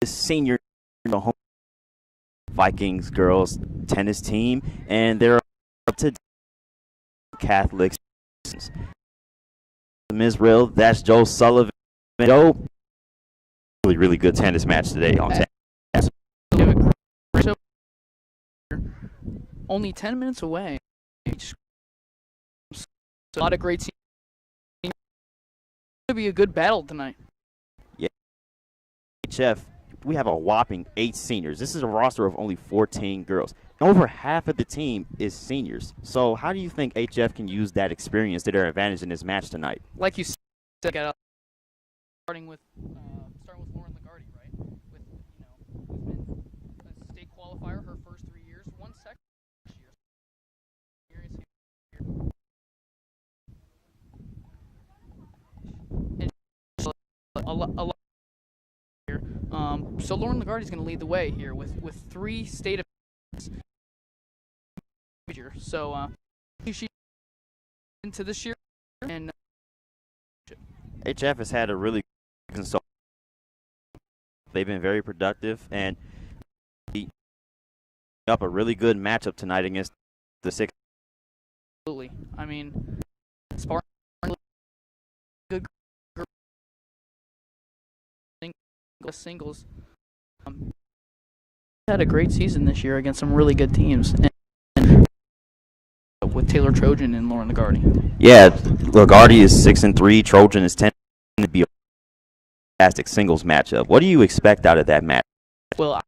senior home Vikings girls tennis team, and they're up to Catholics. Ms. Real, that's Joe Sullivan. Joe, really good tennis match today on tennis. Only 10 minutes away. A lot of great teams. It's going to be a good battle tonight. Yeah. HF, we have a whopping 8 seniors. This is a roster of only 14 girls. Over half of the team is seniors. So how do you think HF can use that experience to their advantage in this match tonight? Like you said, starting with Lauren Lagarde, right? With who's been a state qualifier her first 3 years, one second year. And a lot here. So Lauren Lagarde is going to lead the way here with 3 state of. So she into this year, and HF has had a really good so they've been very productive and up a really good matchup tonight against the 6. Absolutely. I mean, Spartan good singles. Had a great season this year against some really good teams. And with Taylor Trojan and Lauren Lagarde. Yeah, Lagarde is 6-3. Trojan is 10 to be a fantastic singles matchup. What do you expect out of that match? Well,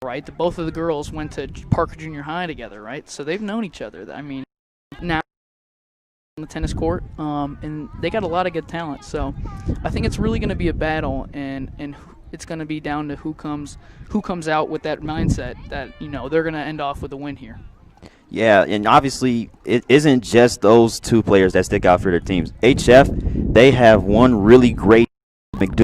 right, both of the girls went to Parker Junior High together, right? So they've known each other. I mean, now on the tennis court, and they got a lot of good talent. So I think it's really going to be a battle, and it's going to be down to who comes out with that mindset that they're going to end off with a win here. Yeah, and obviously it isn't just those 2 players that stick out for their teams. HF, they have one really great McDougal,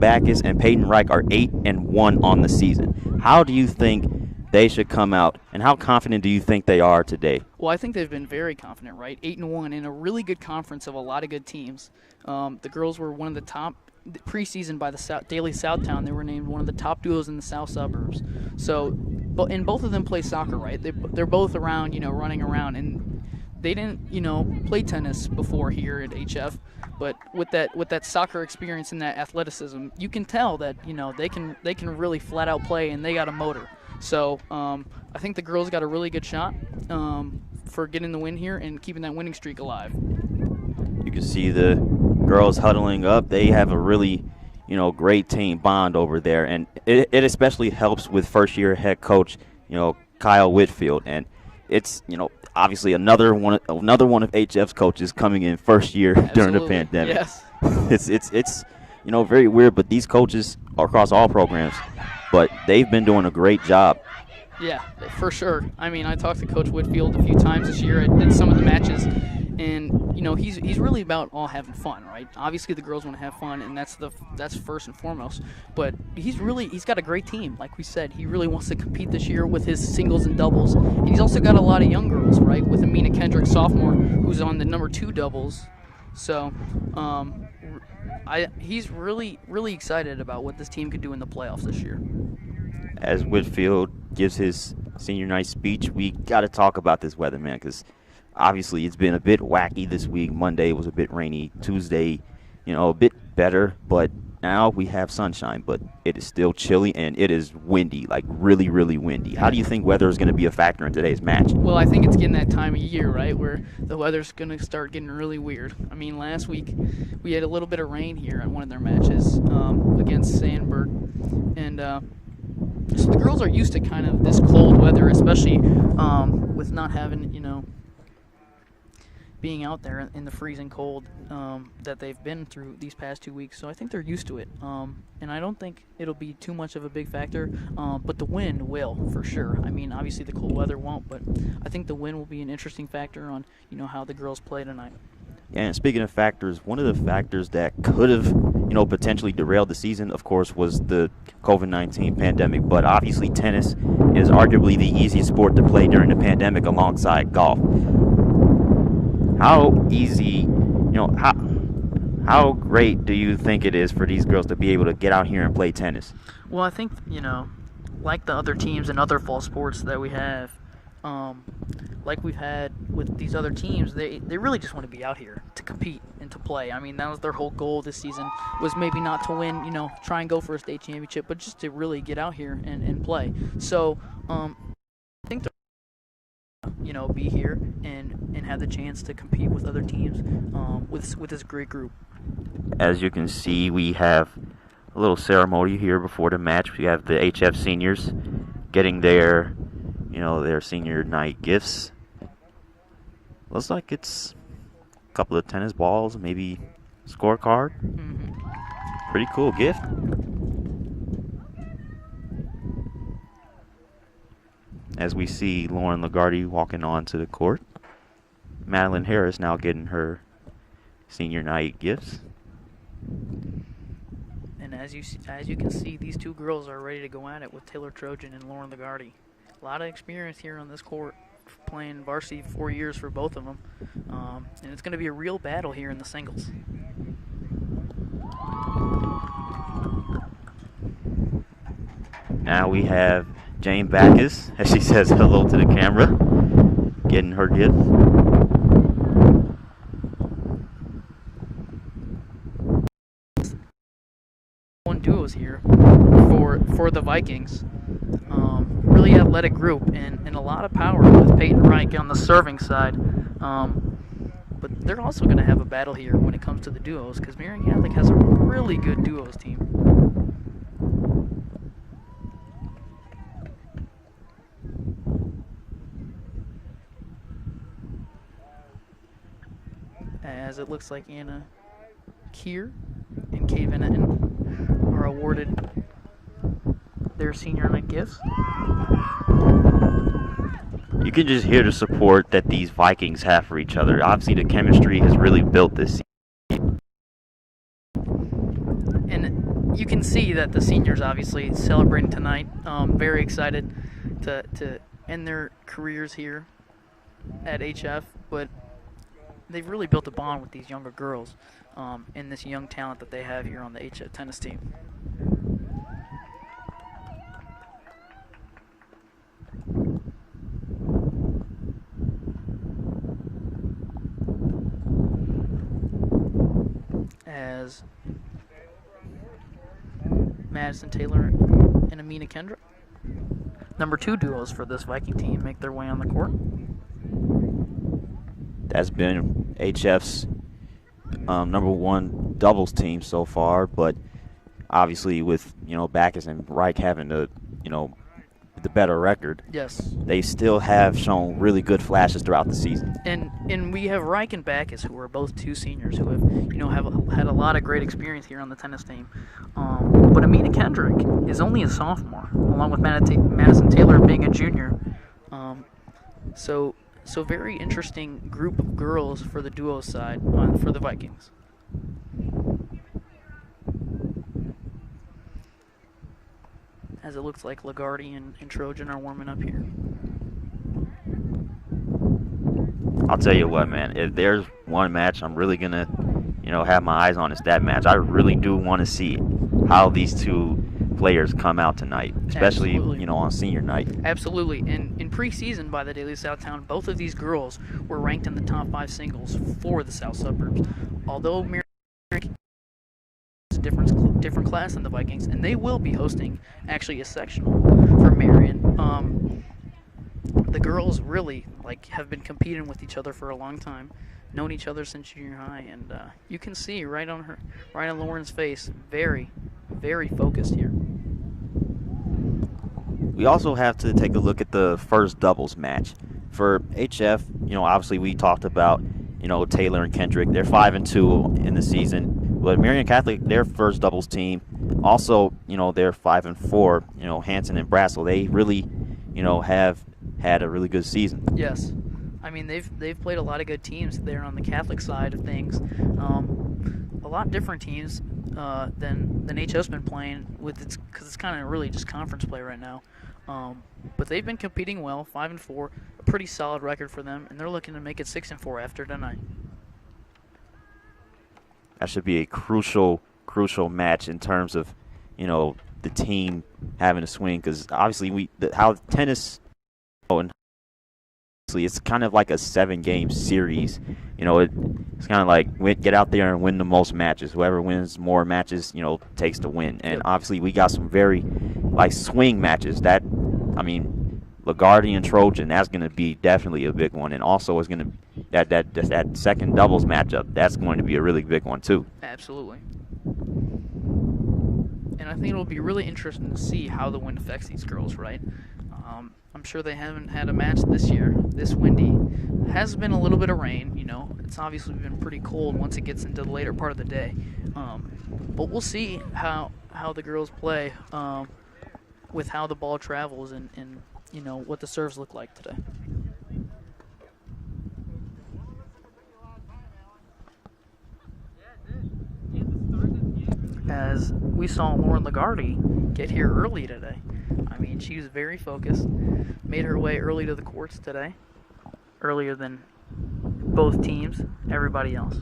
Backus, and Peyton Reich are 8-1 on the season. How do you think they should come out, and how confident do you think they are today? Well, I think they've been very confident, right? 8-1 in a really good conference of a lot of good teams. The girls were one of the top preseason by the Daily Southtown. They were named one of the top duos in the South Suburbs. So, and both of them play soccer, right? They're both around, running around, and they didn't, play tennis before here at HF. But with that soccer experience and that athleticism, you can tell that they can really flat out play, and they got a motor. So I think the girls got a really good shot for getting the win here and keeping that winning streak alive. You can see the girls huddling up. They have a really, great team bond over there, and it especially helps with first-year head coach, Kyle Whitfield, and it's, obviously another one of HF's coaches coming in first year during the pandemic. Yes. It's very weird, but these coaches are across all programs, but they've been doing a great job. Yeah, for sure. I mean, I talked to Coach Whitfield a few times this year at some of the matches, and he's really about all having fun, right? Obviously, the girls want to have fun, and that's first and foremost. But he's got a great team, like we said. He really wants to compete this year with his singles and doubles, and he's also got a lot of young girls, right? With Amina Kendrick, sophomore, who's on the number 2 doubles. So, he's really, really excited about what this team could do in the playoffs this year. As Whitfield gives his senior night speech, we got to talk about this weather, man, because obviously it's been a bit wacky this week. Monday was a bit rainy. Tuesday, a bit better, but now we have sunshine, but it is still chilly and it is windy, like really, really windy. How do you think weather is going to be a factor in today's match? Well, I think it's getting that time of year, right, where the weather's going to start getting really weird. I mean, last week we had a little bit of rain here at one of their matches against Sandburg, and so the girls are used to kind of this cold weather, especially with not having, being out there in the freezing cold that they've been through these past 2 weeks. So I think they're used to it. And I don't think it'll be too much of a big factor, but the wind will, for sure. I mean, obviously the cold weather won't, but I think the wind will be an interesting factor on, how the girls play tonight. Yeah, and speaking of factors, one of the factors that could have, potentially derailed the season, of course, was the COVID-19 pandemic. But obviously tennis is arguably the easiest sport to play during the pandemic alongside golf. How easy, How great do you think it is for these girls to be able to get out here and play tennis? Well, I think, like the other teams and other fall sports that we have, like we've had with these other teams, they really just want to be out here to compete and to play. I mean, that was their whole goal this season, was maybe not to win, try and go for a state championship, but just to really get out here and play. So I think they're be here and have the chance to compete with other teams with this great group. As you can see, we have a little ceremony here before the match. We have the HF seniors getting their senior night gifts. Looks like it's a couple of tennis balls, maybe scorecard. Mm-hmm. Pretty cool gift. As we see Lauren Lagarde walking onto the court. Madeline Harris now getting her senior night gifts. And as you can see, these two girls are ready to go at it with Taylor Trojan and Lauren Lagarde. A lot of experience here on this court, playing varsity 4 years for both of them. And it's going to be a real battle here in the singles. Now we have Jane Backus, as she says hello to the camera, getting her gift. One duos here for the Vikings. Really athletic group and a lot of power with Peyton Reich on the serving side. But they're also going to have a battle here when it comes to the duos because Marian Catholic has a really good duos team. As it looks like Anna Keir and Kay Venneton are awarded their senior night gifts. You can just hear the support that these Vikings have for each other. Obviously, the chemistry has really built this season. And you can see that the seniors obviously celebrating tonight. Very excited to end their careers here at HF, but they've really built a bond with these younger girls and this young talent that they have here on the HF tennis team. As Madison Taylor and Amina Kendrick, number 2 duos for this Viking team, make their way on the court. That's been HF's number 1 doubles team so far, but obviously with Backus and Reich having the better record, yes, they still have shown really good flashes throughout the season. And we have Reich and Backus, who are both 2 seniors who have had a lot of great experience here on the tennis team. But Amina Kendrick is only a sophomore, along with Madison Taylor being a junior. So very interesting group of girls for the duo side for the Vikings. As it looks like Lagarde and Trojan are warming up here. I'll tell you what, man. If there's one match I'm really gonna, have my eyes on, it's that match. I really do want to see how these two players come out tonight, especially on senior night. Absolutely. And in preseason by the Daily Southtown, both of these girls were ranked in the top 5 singles for the South Suburbs. Although Marian is a different class than the Vikings, and they will be hosting actually a sectional for Marian. The girls really have been competing with each other for a long time, known each other since junior high, and you can see right on Lauren's face, very, very focused here. We also have to take a look at the first doubles match for HF. Obviously we talked about Taylor and Kendrick. They're 5-2 in the season, but Marian Catholic, their first doubles team, also they're 5-4. Hanson and Brassel, they really have had a really good season. Yes, I mean they've played a lot of good teams there on the Catholic side of things. A lot different teams than HF's been playing with because it's kind of really just conference play right now. But they've been competing well, 5-4, a pretty solid record for them, and they're looking to make it 6-4 after tonight. That should be a crucial match in terms of, the team having a swing, because obviously how tennis, and it's kind of like a 7-game series. It's kind of like get out there and win the most matches. Whoever wins more matches, takes the win. And obviously we got some very swing matches. Lagarde and Trojan, that's going to be definitely a big one. And also it's going to that second doubles matchup. That's going to be a really big one too. Absolutely. And I think it'll be really interesting to see how the wind affects these girls, right? I'm sure they haven't had a match this year, this windy. Has been a little bit of rain, It's obviously been pretty cold once it gets into the later part of the day. But we'll see how the girls play with how the ball travels and what the serves look like today. As we saw Lauren Lagarde get here early today. She was very focused, made her way early to the courts today, earlier than both teams, everybody else.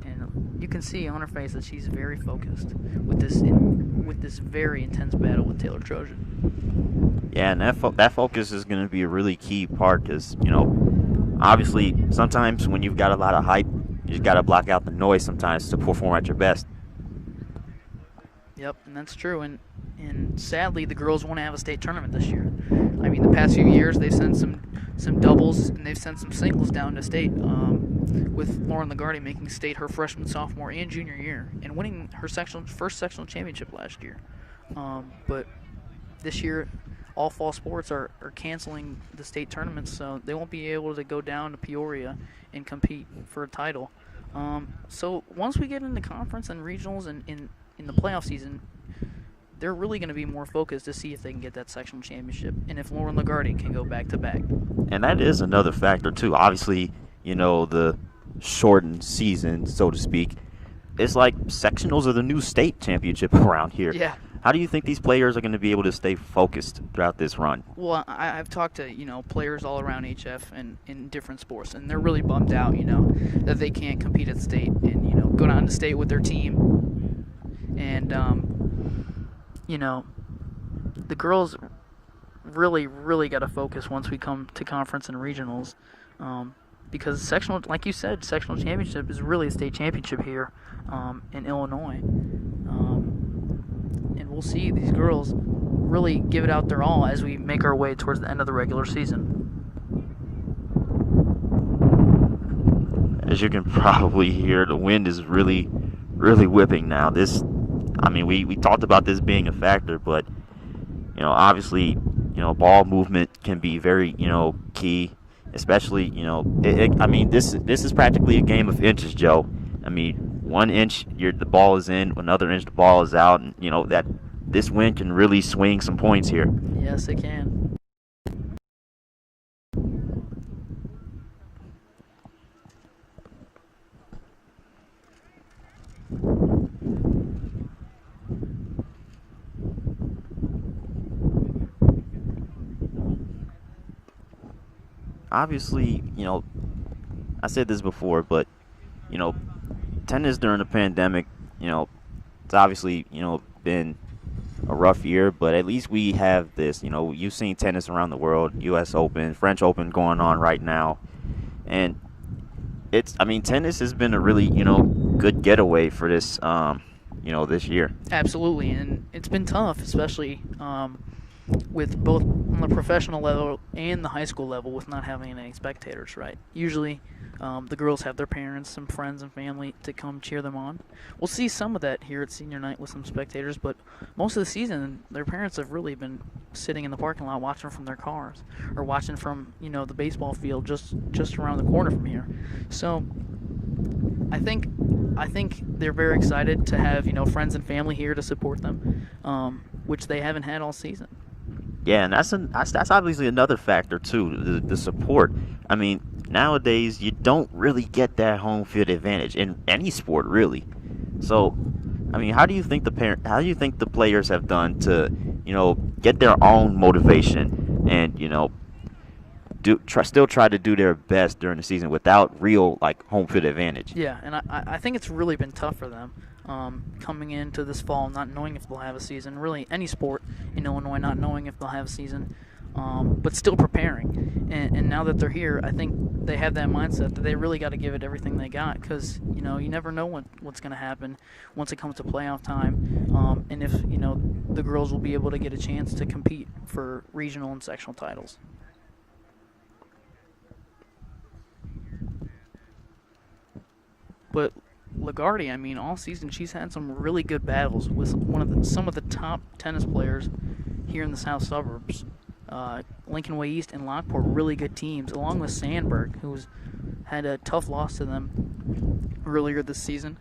And you can see on her face that she's very focused with this very intense battle with Taylor Trojan. Yeah, and that focus is going to be a really key part, because obviously sometimes when you've got a lot of hype, you just got to block out the noise sometimes to perform at your best. Yep, and that's true. And sadly, the girls won't have a state tournament this year. The past few years they've sent some doubles and they've sent some singles down to state. With Lauren Lagarde making state her freshman, sophomore, and junior year, and winning her first sectional championship last year. But this year, all fall sports are canceling the state tournaments, so they won't be able to go down to Peoria and compete for a title. So once we get into conference and regionals and in the playoff season, they're really going to be more focused to see if they can get that sectional championship and if Lauren Lagarde can go back-to-back. And that is another factor, too. Obviously, the shortened season, so to speak, it's like sectionals are the new state championship around here. Yeah. How do you think these players are going to be able to stay focused throughout this run? Well, I've talked to, players all around HF and in different sports, and they're really bummed out, that they can't compete at state and, go down to state with their team. And, the girls really got to focus once we come to conference and regionals, because sectional, like you said, sectional championship is really a state championship here in Illinois. And we'll see these girls really give it out their all as we make our way towards the end of the regular season. As you can probably hear, the wind is really whipping now. We talked about this being a factor, but obviously, ball movement can be very, key. Especially, this is practically a game of inches, Joe. 1 inch, the ball is in, another inch, the ball is out, and that this wind can really swing some points here. Yes, it can. Obviously, I said this before, but, tennis during the pandemic, it's obviously, been a rough year, but at least we have this. You've seen tennis around the world, U.S. Open, French Open going on right now. And tennis has been a really, good getaway for this, this year. Absolutely, and it's been tough, especially with both on the professional level and the high school level with not having any spectators, right? Usually the girls have their parents, some friends and family to come cheer them on. We'll see some of that here at senior night with some spectators, but most of the season their parents have really been sitting in the parking lot watching from their cars or watching from, the baseball field just around the corner from here. So I think they're very excited to have, friends and family here to support them, which they haven't had all season. Yeah, and that's obviously another factor too, the support. Nowadays you don't really get that home field advantage in any sport, really. So, how do you think the players have done to, get their own motivation and, still try to do their best during the season without real like home field advantage. Yeah, and I think it's really been tough for them coming into this fall, not knowing if they'll have a season. Really, any sport in Illinois, not knowing if they'll have a season, but still preparing. And now that they're here, I think they have that mindset that they really got to give it everything they got, because you never know what's going to happen once it comes to playoff time, and if the girls will be able to get a chance to compete for regional and sectional titles. But LaGuardia, I mean, all season she's had some really good battles with some of the top tennis players here in the south suburbs. Lincoln Way East and Lockport, really good teams, along with Sandburg, who's had a tough loss to them earlier this season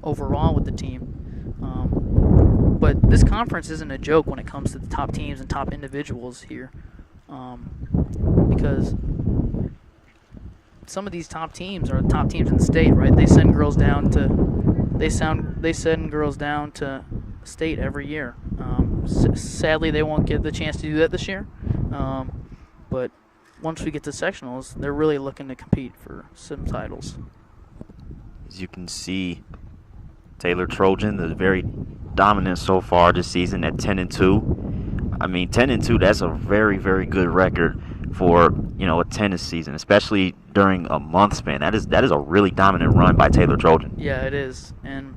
overall with the team. But this conference isn't a joke when it comes to the top teams and top individuals here, because some of these top teams are the top teams in the state, right? They send girls down to state every year. Sadly, they won't get the chance to do that this year. But once we get to sectionals, they're really looking to compete for some titles. As you can see, Taylor Trojan is very dominant so far this season at 10-2. I mean, 10-2, that's a very, very good record for a tennis season, especially during a month span. That is a really dominant run by Taylor Trojan. Yeah, it is. And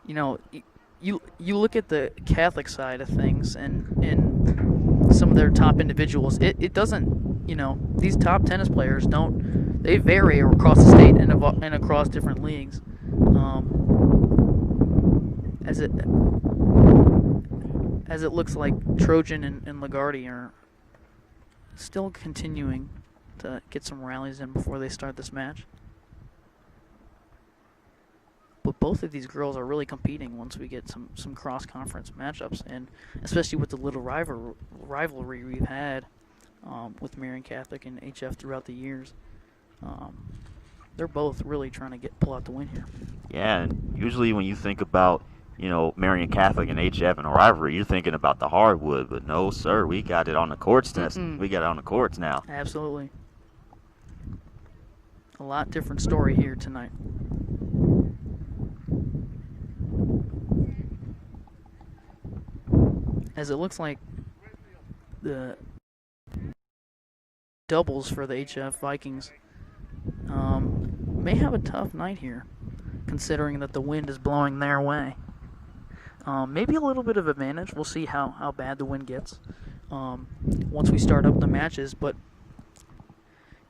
you look at the Catholic side of things and some of their top individuals. It doesn't, these top tennis players they vary across the state and across different leagues. As it looks like Trojan and LaGuardia are still continuing to get some rallies in before they start this match. But both of these girls are really competing once we get some cross-conference matchups, and especially with the little rivalry we've had with Marian Catholic and HF throughout the years. They're both really trying to pull out the win here. Yeah, and usually when you think about Marian Catholic and HF and a rivalry, you're thinking about the hardwood, but no, sir, we got it on the courts. We got it on the courts now. Absolutely. A lot different story here tonight. As it looks like the doubles for the HF Vikings may have a tough night here, considering that the wind is blowing their way. Maybe a little bit of advantage. We'll see how bad the wind gets once we start up the matches. But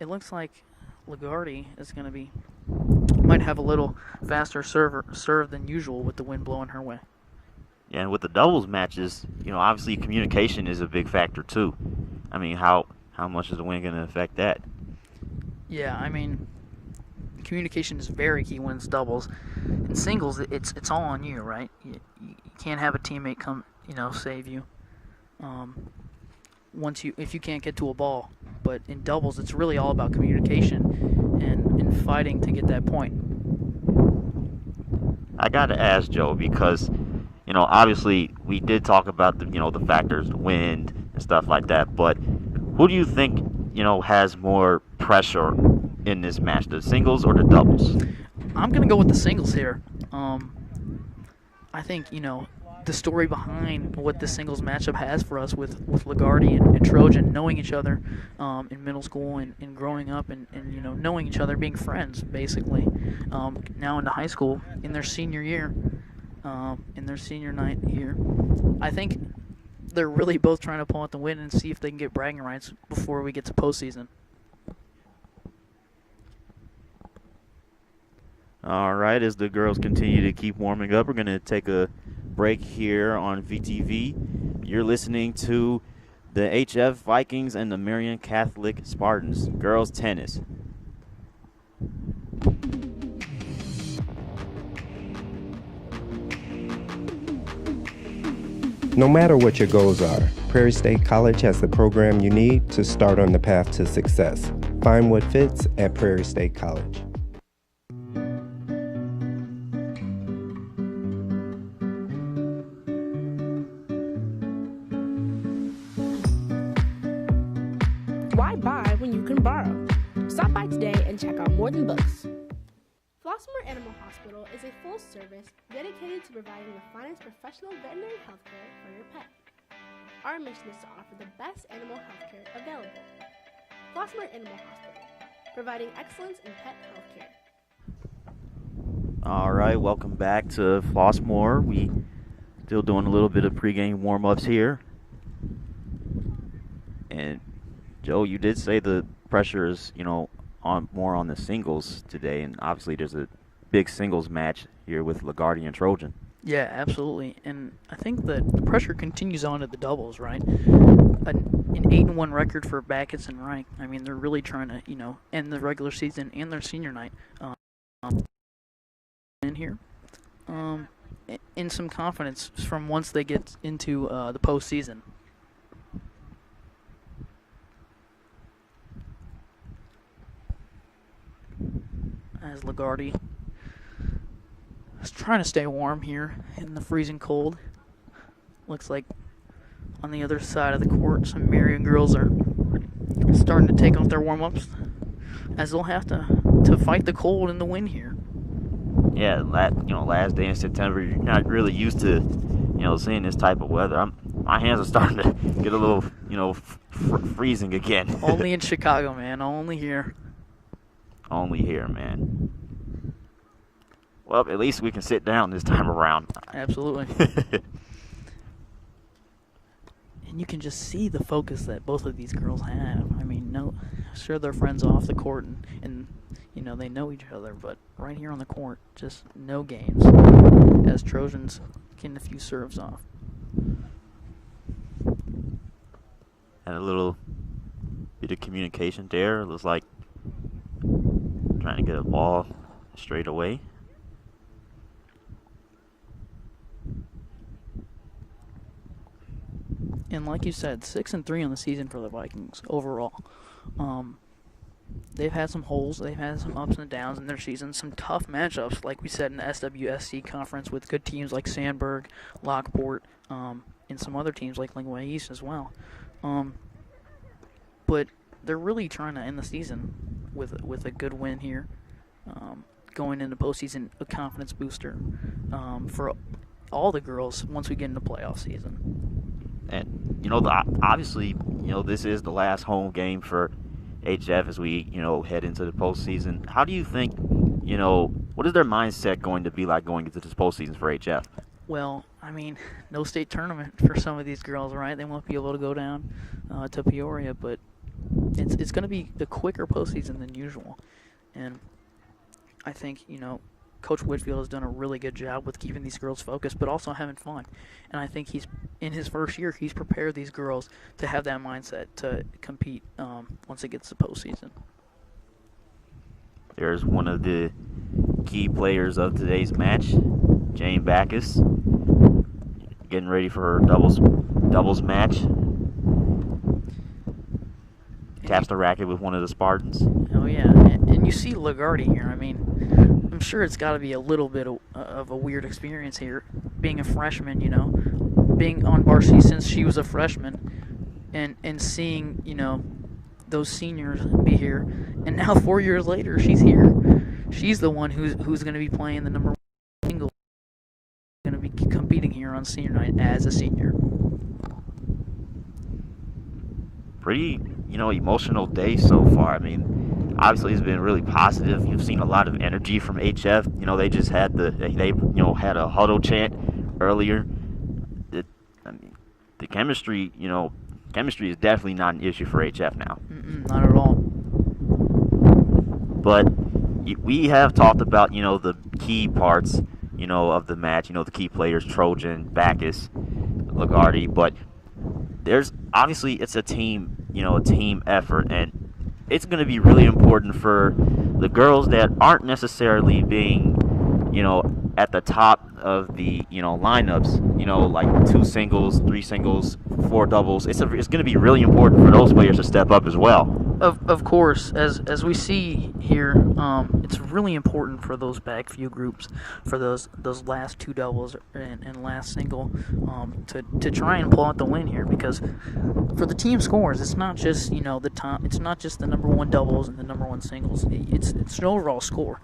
it looks like LaGuardia is going to might have a little faster serve than usual with the wind blowing her way. Yeah, and with the doubles matches, obviously communication is a big factor too. I mean, how much is the wind going to affect that? Yeah, I mean, communication is very key when it's doubles. In singles, it's all on you, right? You can't have a teammate come, save you. If you can't get to a ball. But in doubles, it's really all about communication and fighting to get that point. I got to ask Joe, because obviously we did talk about the factors, the wind and stuff like that. But who do you think has more pressure in this match, the singles or the doubles? I'm gonna go with the singles here. I think the story behind what the singles matchup has for us with LaGuardia and Trojan, knowing each other in middle school and growing up and knowing each other, being friends basically. Now into high school in their senior year, in their senior night here, I think they're really both trying to pull out the win and see if they can get bragging rights before we get to postseason. All right, as the girls continue to keep warming up, we're going to take a break here on VTV. You're listening to the HF Vikings and the Marian Catholic Spartans girls tennis. No matter what your goals are, Prairie State College has the program you need to start on the path to success. Find what fits at Prairie State College. Stop by today and check out More Than Books. Flossmoor Animal Hospital is a full service dedicated to providing the finest professional veterinary health care for your pet. Our mission is to offer the best animal health care available. Flossmoor Animal Hospital, providing excellence in pet health care. All right, welcome back to Flossmoor. We still doing a little bit of pregame warm-ups here. And Joe, you did say the pressure is, more on the singles today, and obviously there's a big singles match here with LaGuardia and Trojan. Yeah, absolutely. And I think that the pressure continues on to the doubles, right? An 8-1 record for Backus and Reich. I mean, they're really trying to, end the regular season and their senior night in here. In some confidence from once they get into the postseason. As LaGuardia is trying to stay warm here in the freezing cold. Looks like on the other side of the court, some Marian girls are starting to take off their warm-ups, as they'll have to fight the cold and the wind here. Yeah, last day in September, you're not really used to, seeing this type of weather. My hands are starting to get a little, freezing again. Only in Chicago, man. Only here. Only here, man. Well, at least we can sit down this time around. Absolutely. And you can just see the focus that both of these girls have. I mean, sure they're friends off the court and they know each other, but right here on the court, just no games as Trojans getting a few serves off. And a little bit of communication there. It looks like trying to get a ball straight away. And like you said, 6-3 on the season for the Vikings overall. They've had some holes, they've had some ups and downs in their season, some tough matchups, like we said in the SWSC conference with good teams like Sandburg, Lockport, and some other teams like Lingway East as well. But they're really trying to end the season with a good win here, going into postseason, a confidence booster for all the girls once we get into playoff season. And obviously, this is the last home game for HF as we head into the postseason. How do you think, what is their mindset going to be like going into this postseason for HF? Well, I mean, no state tournament for some of these girls, right? They won't be able to go down to Peoria, but it's going to be a quicker postseason than usual. And I think, Coach Whitfield has done a really good job with keeping these girls focused, but also having fun. And I think in his first year, he's prepared these girls to have that mindset to compete once it gets to postseason. There's one of the key players of today's match, Jane Backus, getting ready for her doubles match. Taps the racket with one of the Spartans. Oh, yeah. And you see LaGuardia here. I mean, I'm sure it's got to be a little bit of a weird experience here, being a freshman, being on varsity since she was a freshman, and seeing, those seniors be here. And now 4 years later, she's here. She's the one who's going to be playing the number one single, going to be competing here on senior night as a senior. Pretty, emotional day so far. I mean, obviously it's been really positive. You've seen a lot of energy from HF. They just had had a huddle chant earlier. The chemistry, chemistry is definitely not an issue for HF now. Not at all. But we have talked about, the key parts, of the match, the key players, Trojan, Backus, LaGuardia, but there's obviously it's a team effort, and it's going to be really important for the girls that aren't necessarily being, at the top of the, lineups, like 2 singles, 3 singles, 4 doubles. It's going to be really important for those players to step up as well. Of course, as we see here, it's really important for those back few groups, for those last two doubles and last single, to try and pull out the win here, because for the team scores, it's not just the top, it's not just the number one doubles and the number one singles. It's an overall score,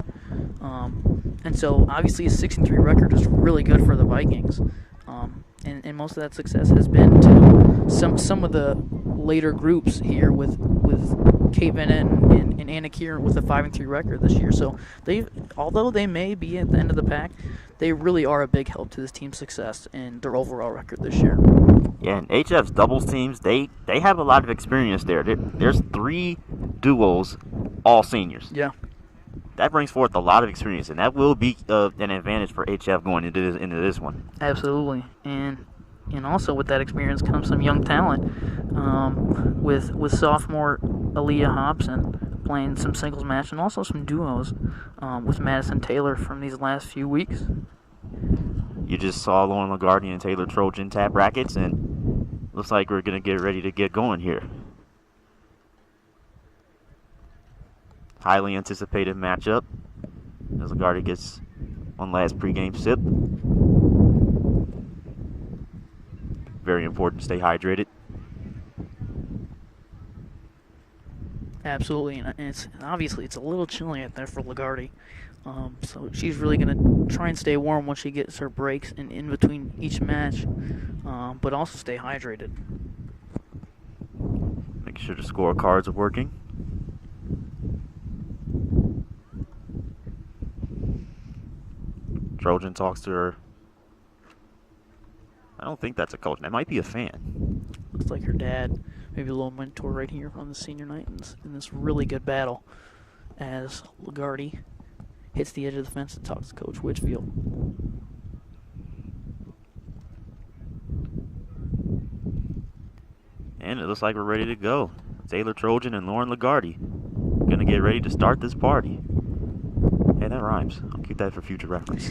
and so obviously a 6-3 record is really good for the Vikings. And most of that success has been to some of the later groups here with Kate Bennett and Anna Kieran with a 5-3 record this year. So although they may be at the end of the pack, they really are a big help to this team's success and their overall record this year. Yeah, and HF's doubles teams, they have a lot of experience there. There's 3 duos, all seniors. Yeah. That brings forth a lot of experience, and that will be an advantage for HF going into this one. Absolutely, and also with that experience comes some young talent, with sophomore Aaliyah Hobson playing some singles match and also some duos with Madison Taylor from these last few weeks. You just saw Lauren LaGuardia and Taylor Trojan tap brackets, and looks like we're going to get ready to get going here. Highly anticipated matchup as LaGuardia gets one last pregame sip. Very important to stay hydrated. Absolutely, and it's a little chilly out there for LaGuardia. So she's really going to try and stay warm once she gets her breaks and in between each match, but also stay hydrated. Make sure the scorecards are working. Trojan talks to her. I don't think that's a coach. That might be a fan. Looks like her dad. Maybe a little mentor right here on the senior night in this really good battle as LaGuardia hits the edge of the fence and talks to Coach Whitfield. And it looks like we're ready to go. Taylor Trojan and Lauren LaGuardia going to get ready to start this party. Hey, that rhymes. I'll keep that for future reference.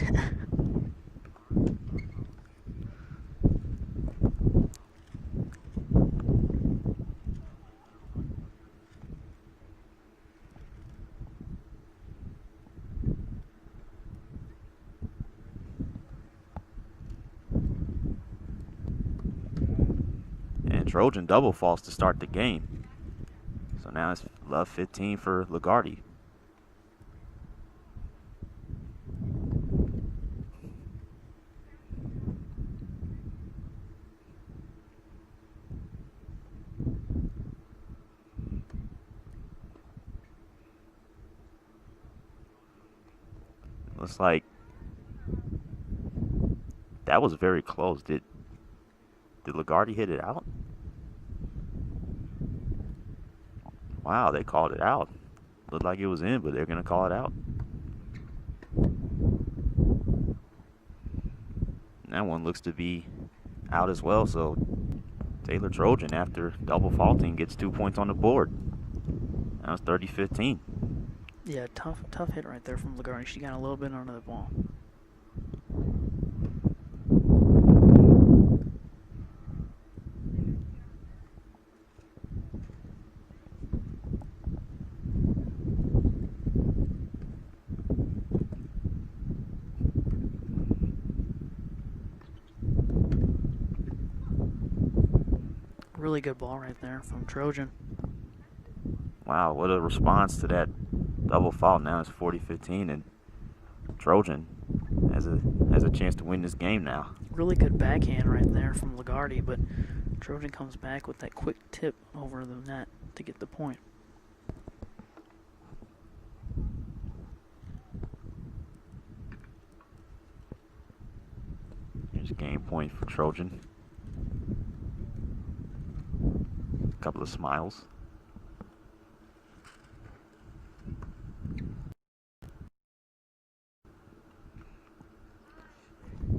And Trojan double falls to start the game. So now it's love 15 for LaGuardia. Looks like that was very close. Did LaGuardia hit it out? Wow, they called it out. Looked like it was in, but they're going to call it out. That one looks to be out as well, so Taylor Trojan, after double faulting, gets 2 points on the board. Now it's 30-15. Yeah, tough hit right there from LaGuardia. She got a little bit under the ball. Really good ball right there from Trojan. Wow, what a response to that double fault. Now it's 40-15, and Trojan has a chance to win this game now. Really good backhand right there from LaGuardia, but Trojan comes back with that quick tip over the net to get the point. Here's a game point for Trojan. A couple of smiles.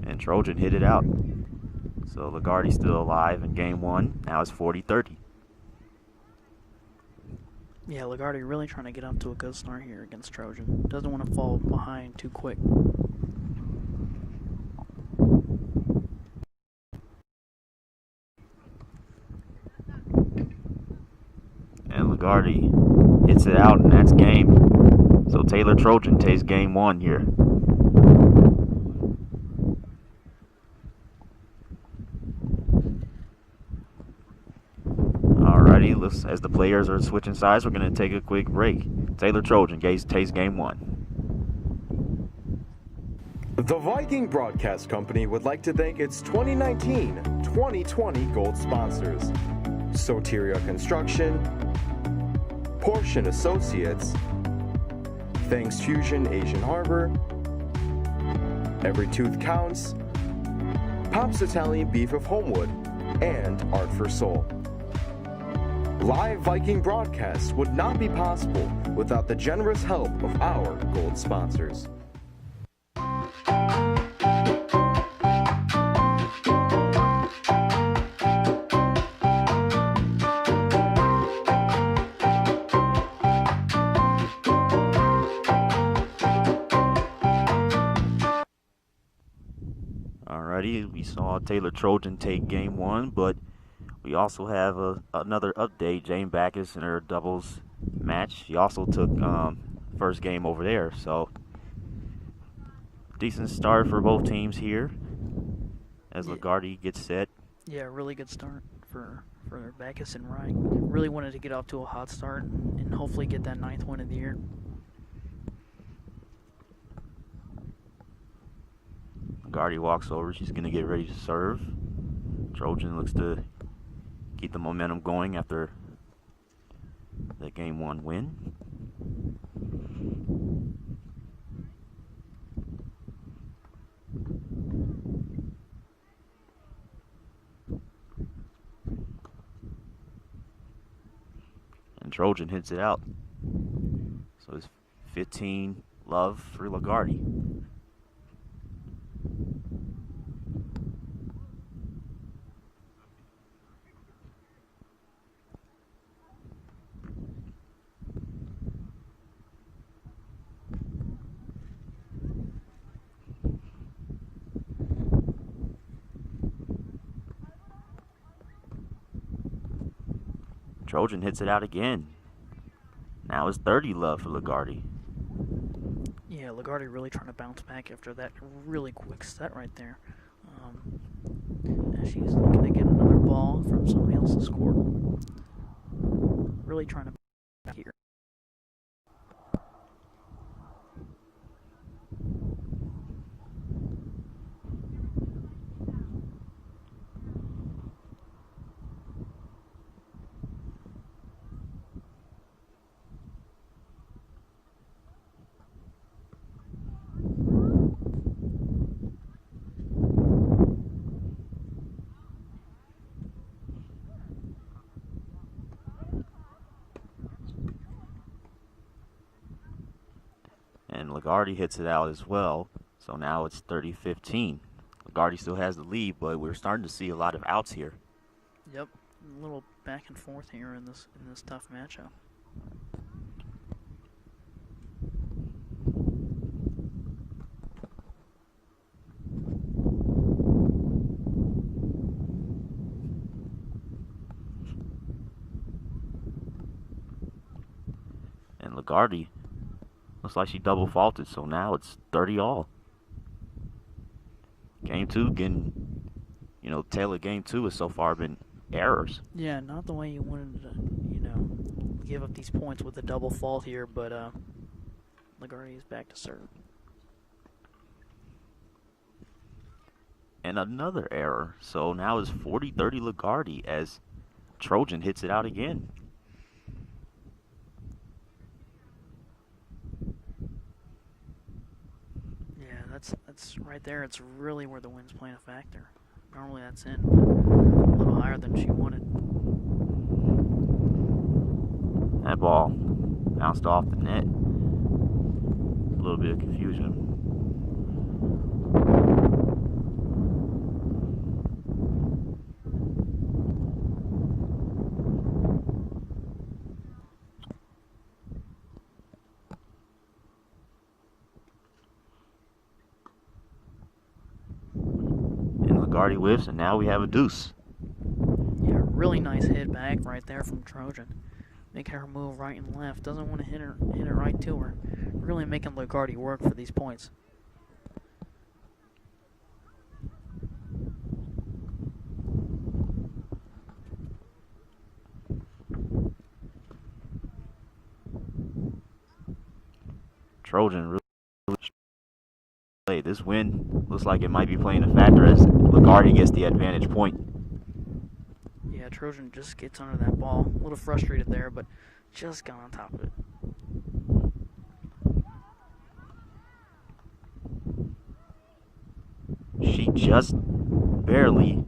And Trojan hit it out. So LaGuardia's still alive in game one. Now it's 40-30. Yeah, LaGuardia really trying to get up to a good start here against Trojan. Doesn't want to fall behind too quick. LaGuardia hits it out, and that's game. So Taylor Trojan takes game 1 here. Alrighty, as the players are switching sides, we're going to take a quick break. Taylor Trojan takes game 1. The Viking Broadcast Company would like to thank its 2019-2020 gold sponsors: Soteria Construction, Portion Associates, Thanks Fusion Asian Harbor, Every Tooth Counts, Pop's Italian Beef of Homewood, and Art for Soul. Live Viking broadcasts would not be possible without the generous help of our gold sponsors. Alrighty, we saw Taylor Trojan take game 1, but we also have another update. Jane Backus in her doubles match. She also took first game over there, so decent start for both teams here as LaGuardia gets set. Yeah, really good start for Backus and Wright. Really wanted to get off to a hot start and hopefully get that 9th win of the year. LaGuardia walks over. She's going to get ready to serve. Trojan looks to keep the momentum going after the game 1 win. And Trojan hits it out. So it's 15 love for LaGuardia. Trojan hits it out again. Now it's 30 love for LaGuardia. Yeah, LaGuardia really trying to bounce back after that really quick set right there. And she's looking to get another ball from somebody else's court. Really trying to back here. And LaGuardia hits it out as well. So now it's 30-15. LaGuardia still has the lead, but we're starting to see a lot of outs here. Yep, a little back and forth here in this tough matchup. And LaGuardia looks like she double faulted, so now it's 30 all. Game 2 getting, Taylor game 2 has so far been errors. Yeah, not the way you wanted to, give up these points with a double fault here, but LaGuardia is back to serve. And another error. So now it's 40-30 LaGuardia as Trojan hits it out again. That's right there. It's really where the wind's playing a factor. Normally that's in, but a little higher than she wanted. That ball bounced off the net. A little bit of confusion. LaGuardia whiffs, and now we have a deuce. Yeah, really nice hit back right there from Trojan. making her move right and left. Doesn't want to hit it right to her. Really making Lagarde work for these points. Trojan really played. This win looks like it might be playing a factor as Lagarde gets the advantage point. Yeah, Trojan just gets under that ball. A little frustrated there, but just got on top of it. She just barely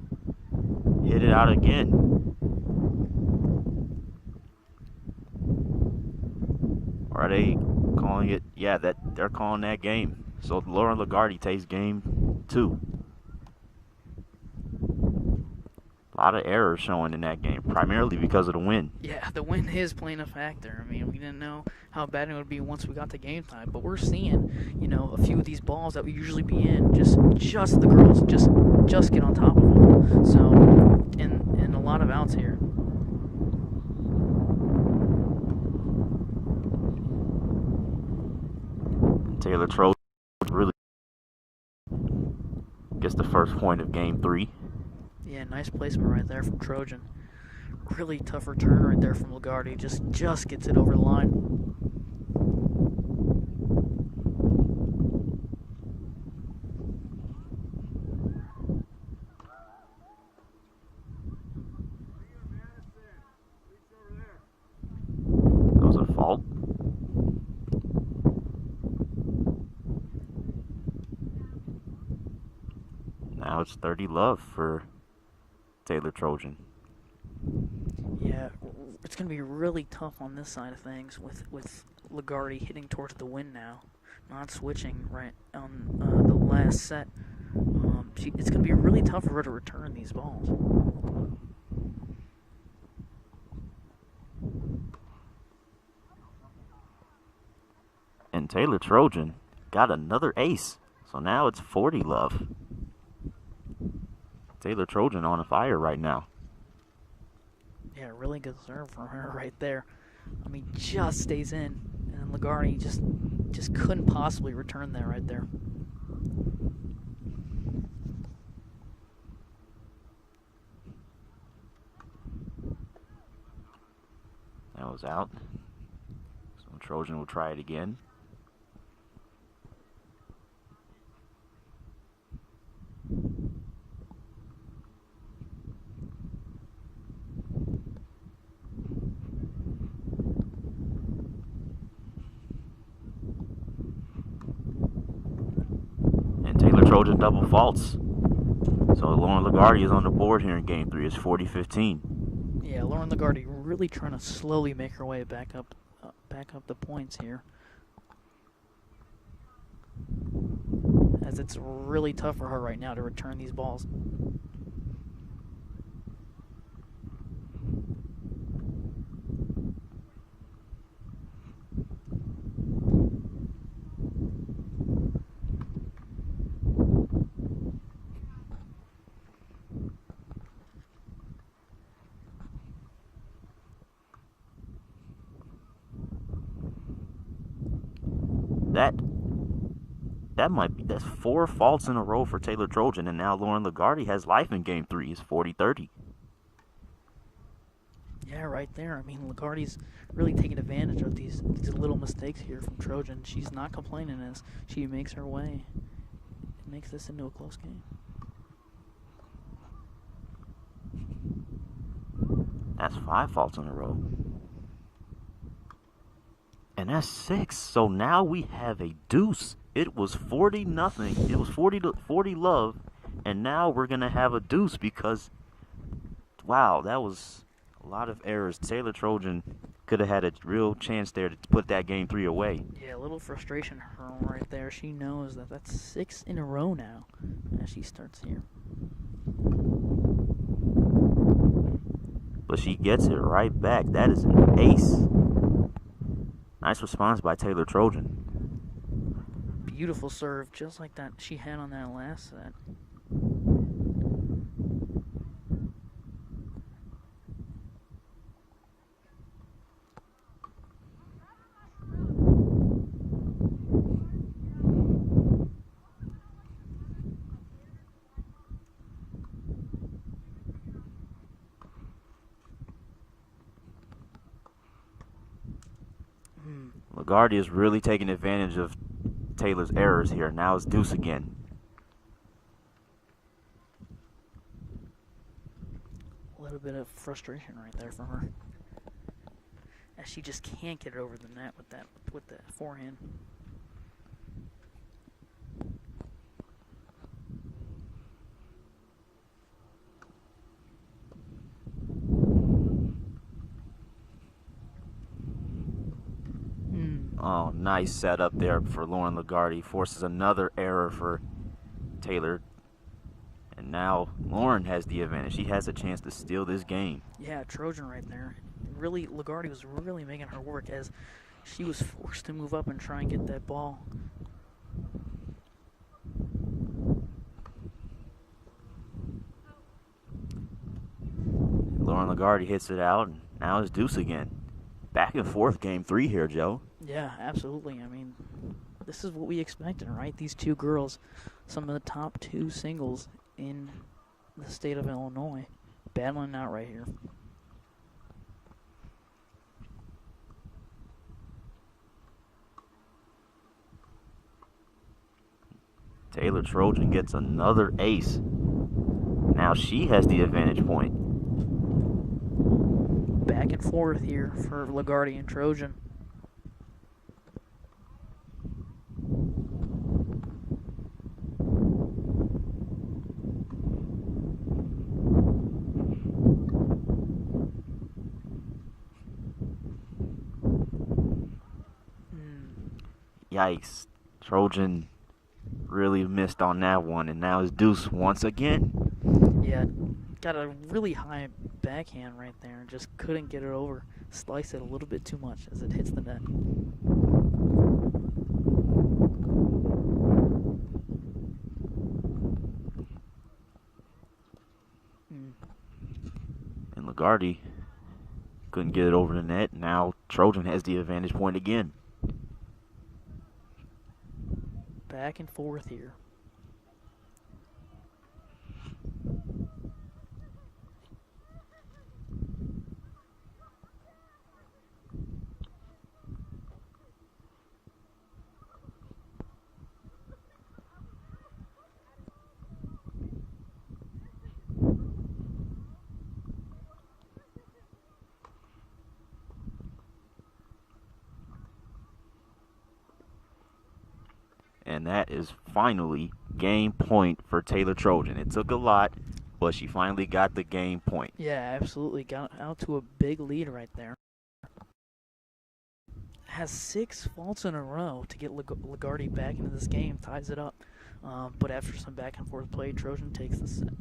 hit it out again. Or are they calling it? Yeah, they're calling that game. So Lauren Lagarde takes game 2. A lot of errors showing in that game, primarily because of the win. Yeah, the win is playing a factor. I mean, we didn't know how bad it would be once we got to game time, but we're seeing, a few of these balls that we usually be in, just the girls just get on top of them. So, and a lot of outs here. Taylor Trojan really gets the first point of game 3. Yeah, nice placement right there from Trojan. Really tough return right there from Lagarde. Just gets it over the line. That was a fault. Now it's 30 love for Taylor Trojan. Yeah, it's going to be really tough on this side of things with Lagarde hitting towards the win now, not switching right on the last set. It's going to be really tough for her to return these balls. And Taylor Trojan got another ace. So now it's 40 love. Taylor Trojan on fire right now. Yeah, really good serve from her right there. I mean, just stays in, and Lagarde just couldn't possibly return that right there. That was out. So Trojan will try it again. Trojan double faults. So Lauren Lagarde is on the board here in game 3. It's 40-15. Yeah, Lauren Lagarde really trying to slowly make her way back up the points here. As it's really tough for her right now to return these balls. That's 4 faults in a row for Taylor Trojan, and now Lauren Lagarde has life in game 3. It's 40-30. Yeah, right there. I mean, Lagarde's really taking advantage of these little mistakes here from Trojan. She's not complaining as she makes her way and makes this into a close game. That's 5 faults in a row. And that's 6. So now we have a deuce. It was 40-0. It was 40 love, and now we're gonna have a deuce because, wow, that was a lot of errors. Taylor Trojan could have had a real chance there to put that game 3 away. Yeah, a little frustration right there. She knows that that's 6 in a row now as she starts here. But she gets it right back. That is an ace. Nice response by Taylor Trojan. Beautiful serve, just like that she had on that last set. LaGuardia is really taking advantage of Taylor's errors here. Now it's deuce again. A little bit of frustration right there from her, as she just can't get it over the net with that forehand. Oh, nice setup there for Lauren LaGuardia. Forces another error for Taylor. And now Lauren has the advantage. She has a chance to steal this game. Yeah, Trojan right there. Really, LaGuardia was really making her work as she was forced to move up and try and get that ball. Lauren LaGuardia hits it out, and now it's deuce again. Back and forth game 3 here, Joe. Yeah, absolutely. I mean, this is what we expected, right? These two girls, some of the top 2 singles in the state of Illinois, battling out right here. Taylor Trojan gets another ace. Now she has the advantage point. Back and forth here for LaGuardia and Trojan. Yikes. Trojan really missed on that one, and now it's deuce once again. Yeah, got a really high backhand right there and just couldn't get it over. Sliced it a little bit too much as it hits the net. And LaGuardia couldn't get it over the net. Now Trojan has the advantage point again. Back and forth here. And that is finally game point for Taylor Trojan. It took a lot, but she finally got the game point. Yeah, absolutely. Got out to a big lead right there. Has 6 faults in a row to get LaGuardia back into this game, ties it up. But after some back and forth play, Trojan takes the set.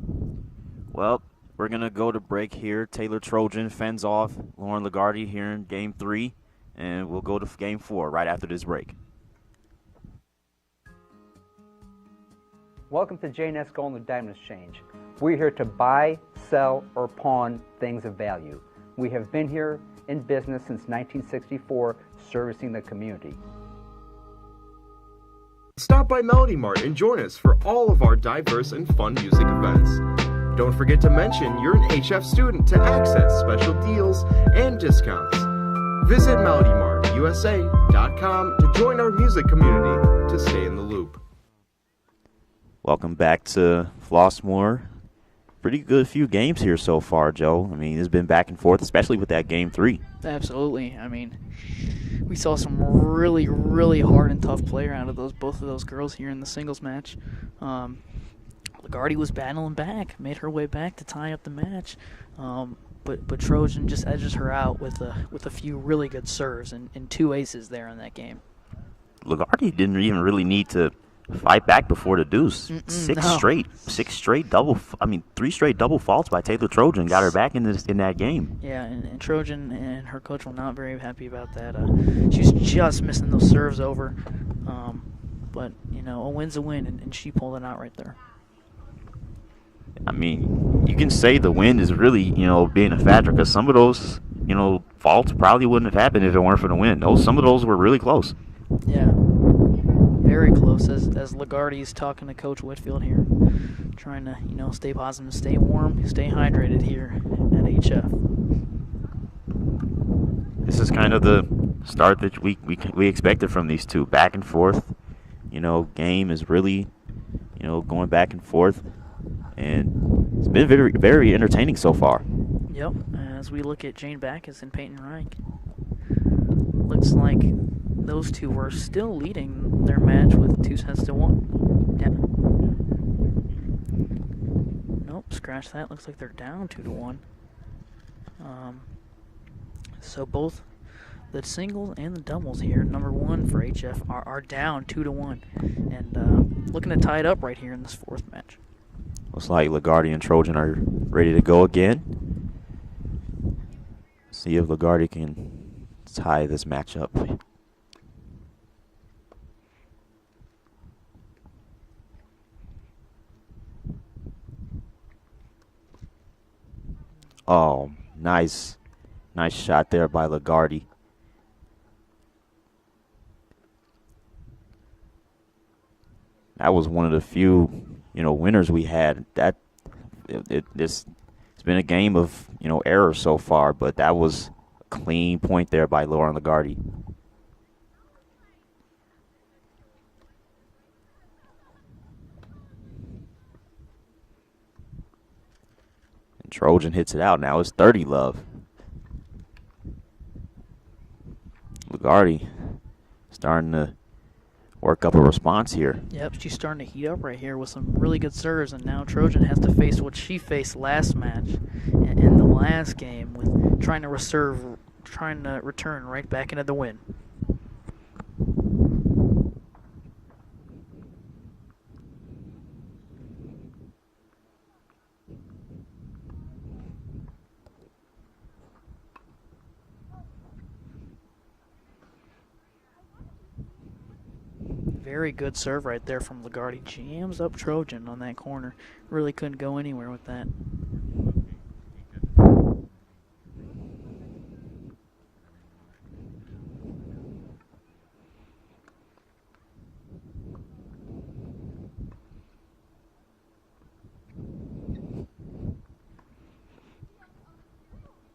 Well, we're going to go to break here. Taylor Trojan fends off Lauren LaGuardia here in game 3, and we'll go to game 4 right after this break. Welcome to J&S Gold and Diamond Exchange. We're here to buy, sell, or pawn things of value. We have been here in business since 1964, servicing the community. Stop by Melody Mart and join us for all of our diverse and fun music events. Don't forget to mention you're an HF student to access special deals and discounts. Visit MelodyMartUSA.com to join our music community to stay in the loop. Welcome back to Flossmoor. Pretty good few games here so far, Joe. I mean, it's been back and forth, especially with that game 3. Absolutely. I mean, we saw some really, really hard and tough play out of both of those girls here in the singles match. LaGuardia was battling back, made her way back to tie up the match. But Trojan just edges her out with a few really good serves and 2 aces there in that game. LaGuardia didn't even really need to fight back before the deuce. 3 straight double faults by Taylor Trojan got her back in that game. Yeah, and Trojan and her coach were not very happy about that. She was just missing those serves over. But, a win's a win, and she pulled it out right there. I mean, you can say the win is really, being a factor, because some of those, faults probably wouldn't have happened if it weren't for the win. Some of those were really close. Yeah. Very close as LaGuardia's talking to Coach Whitfield here, trying to, stay positive, stay warm, stay hydrated here at HF. This is kind of the start that we expected from these two. Back and forth. Game is really, going back and forth. And it's been very, very entertaining so far. Yep. As we look at Jane Backus and Peyton Reich, looks like those two were still leading their match with 2-1. Yeah. Nope, scratch that. Looks like they're down 2-1. So both the singles and the doubles here, number one for HF, are down 2-1, and looking to tie it up right here in this fourth match. Looks like LaGuardia and Trojan are ready to go again. See if LaGuardia can tie this match up. Oh, nice shot there by LaGuardia. That was one of the few, winners we had. It's been a game of, errors so far, but that was a clean point there by Lauren LaGuardia. And Trojan hits it out. Now it's 30 love. LaGuardia starting to work up a response here. Yep, she's starting to heat up right here with some really good serves, and now Trojan has to face what she faced last match in the last game with trying to return right back into the win. Very good serve right there from LaGuardia. Jams up Trojan on that corner. Really couldn't go anywhere with that.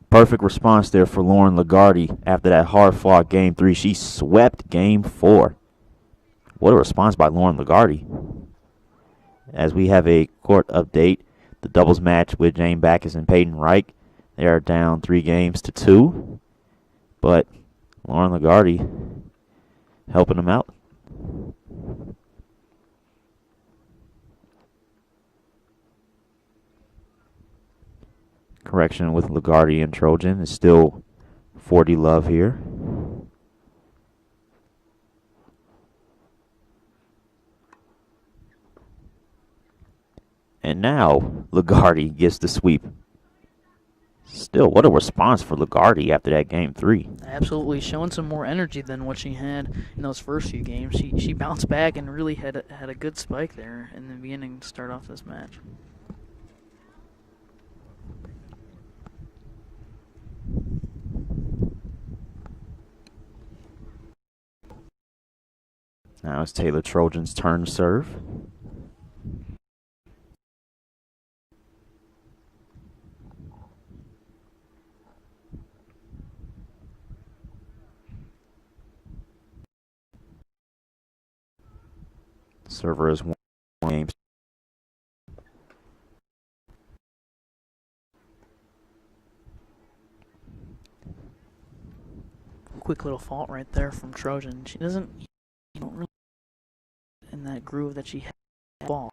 Perfect response there for Lauren LaGuardia after that hard-fought Game 3. She swept Game 4. What a response by Lauren LaGuardia. As we have a court update, the doubles match with Jane Backus and Peyton Reich, they are down 3-2. But Lauren LaGuardia helping them out. Correction with LaGuardia and Trojan is still 40 love here. And now LaGuardia gets the sweep. Still, what a response for LaGuardia after that Game 3. Absolutely, showing some more energy than what she had in those first few games. She bounced back and really had a good spike there in the beginning to start off this match. Now it's Taylor Trojan's turn to serve. Server is one game. Quick little fault right there from Trojan. She don't really in that groove that she had ball.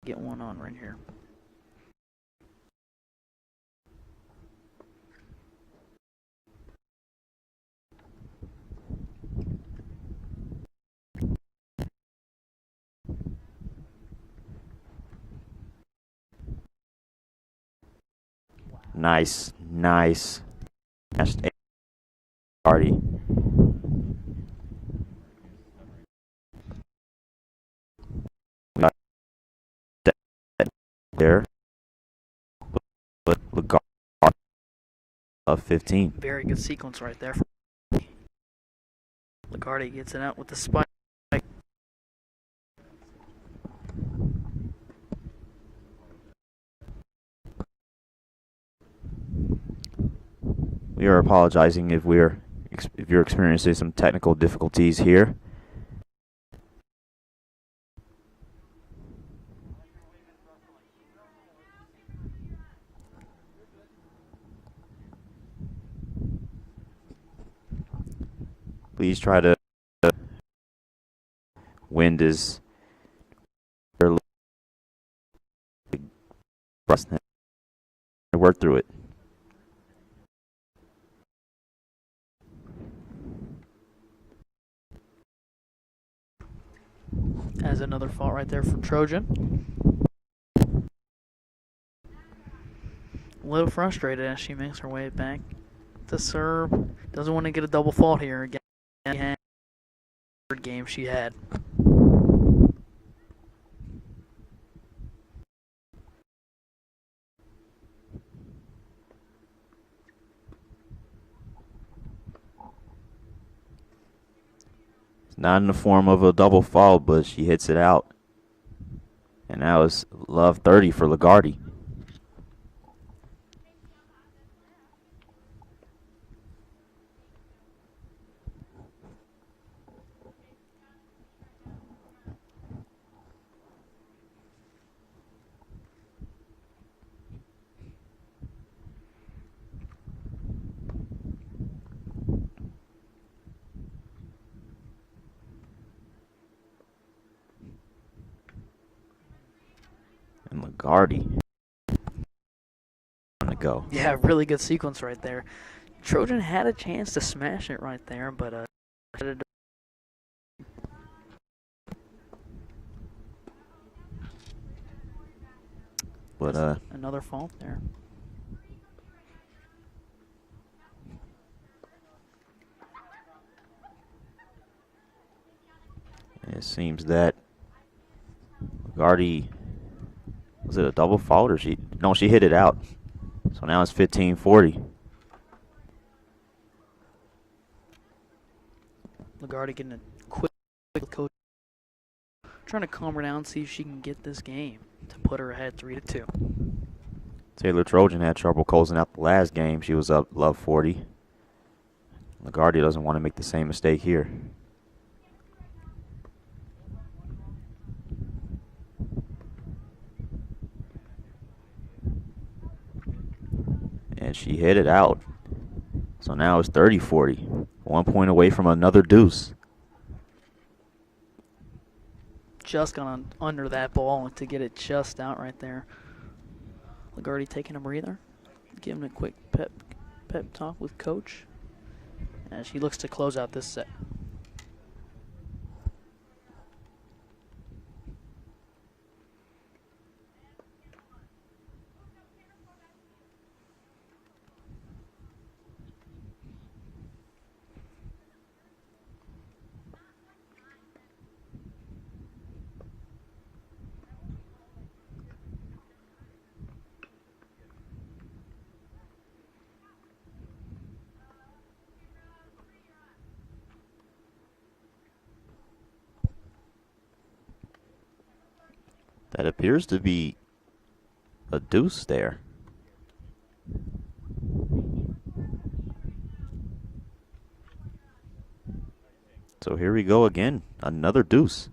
Get one on right here. Nice. Party. There, but LaGuardia of 15. Very good sequence right there. LaGuardia gets it out with the spike. We are apologizing if we're if you're experiencing some technical difficulties here. Please try to wind is work through it. As another fault right there from Trojan. A little frustrated as she makes her way back to serve. Doesn't want to get a double fault here again. Third game she had. Not in the form of a double fault, but she hits it out. And that was love 30 for Lagarde. And Lagarde on the go. Yeah, really good sequence right there. Trojan had a chance to smash it right there, but another fault there. It seems that Lagarde, was it a double fault or she hit it out. So now it's 15-40. Lagarde getting a quick coach, trying to calm her down, see if she can get this game to put her ahead 3-2. Taylor Trojan had trouble closing out the last game. She was up love 40. Lagarde doesn't want to make the same mistake here. And she hit it out. So now it's 30-40. 1 point away from another deuce. Just got under that ball to get it just out right there. Lagarde taking a breather, giving a quick pep talk with coach as she looks to close out this set. That appears to be a deuce there. So here we go again, another deuce.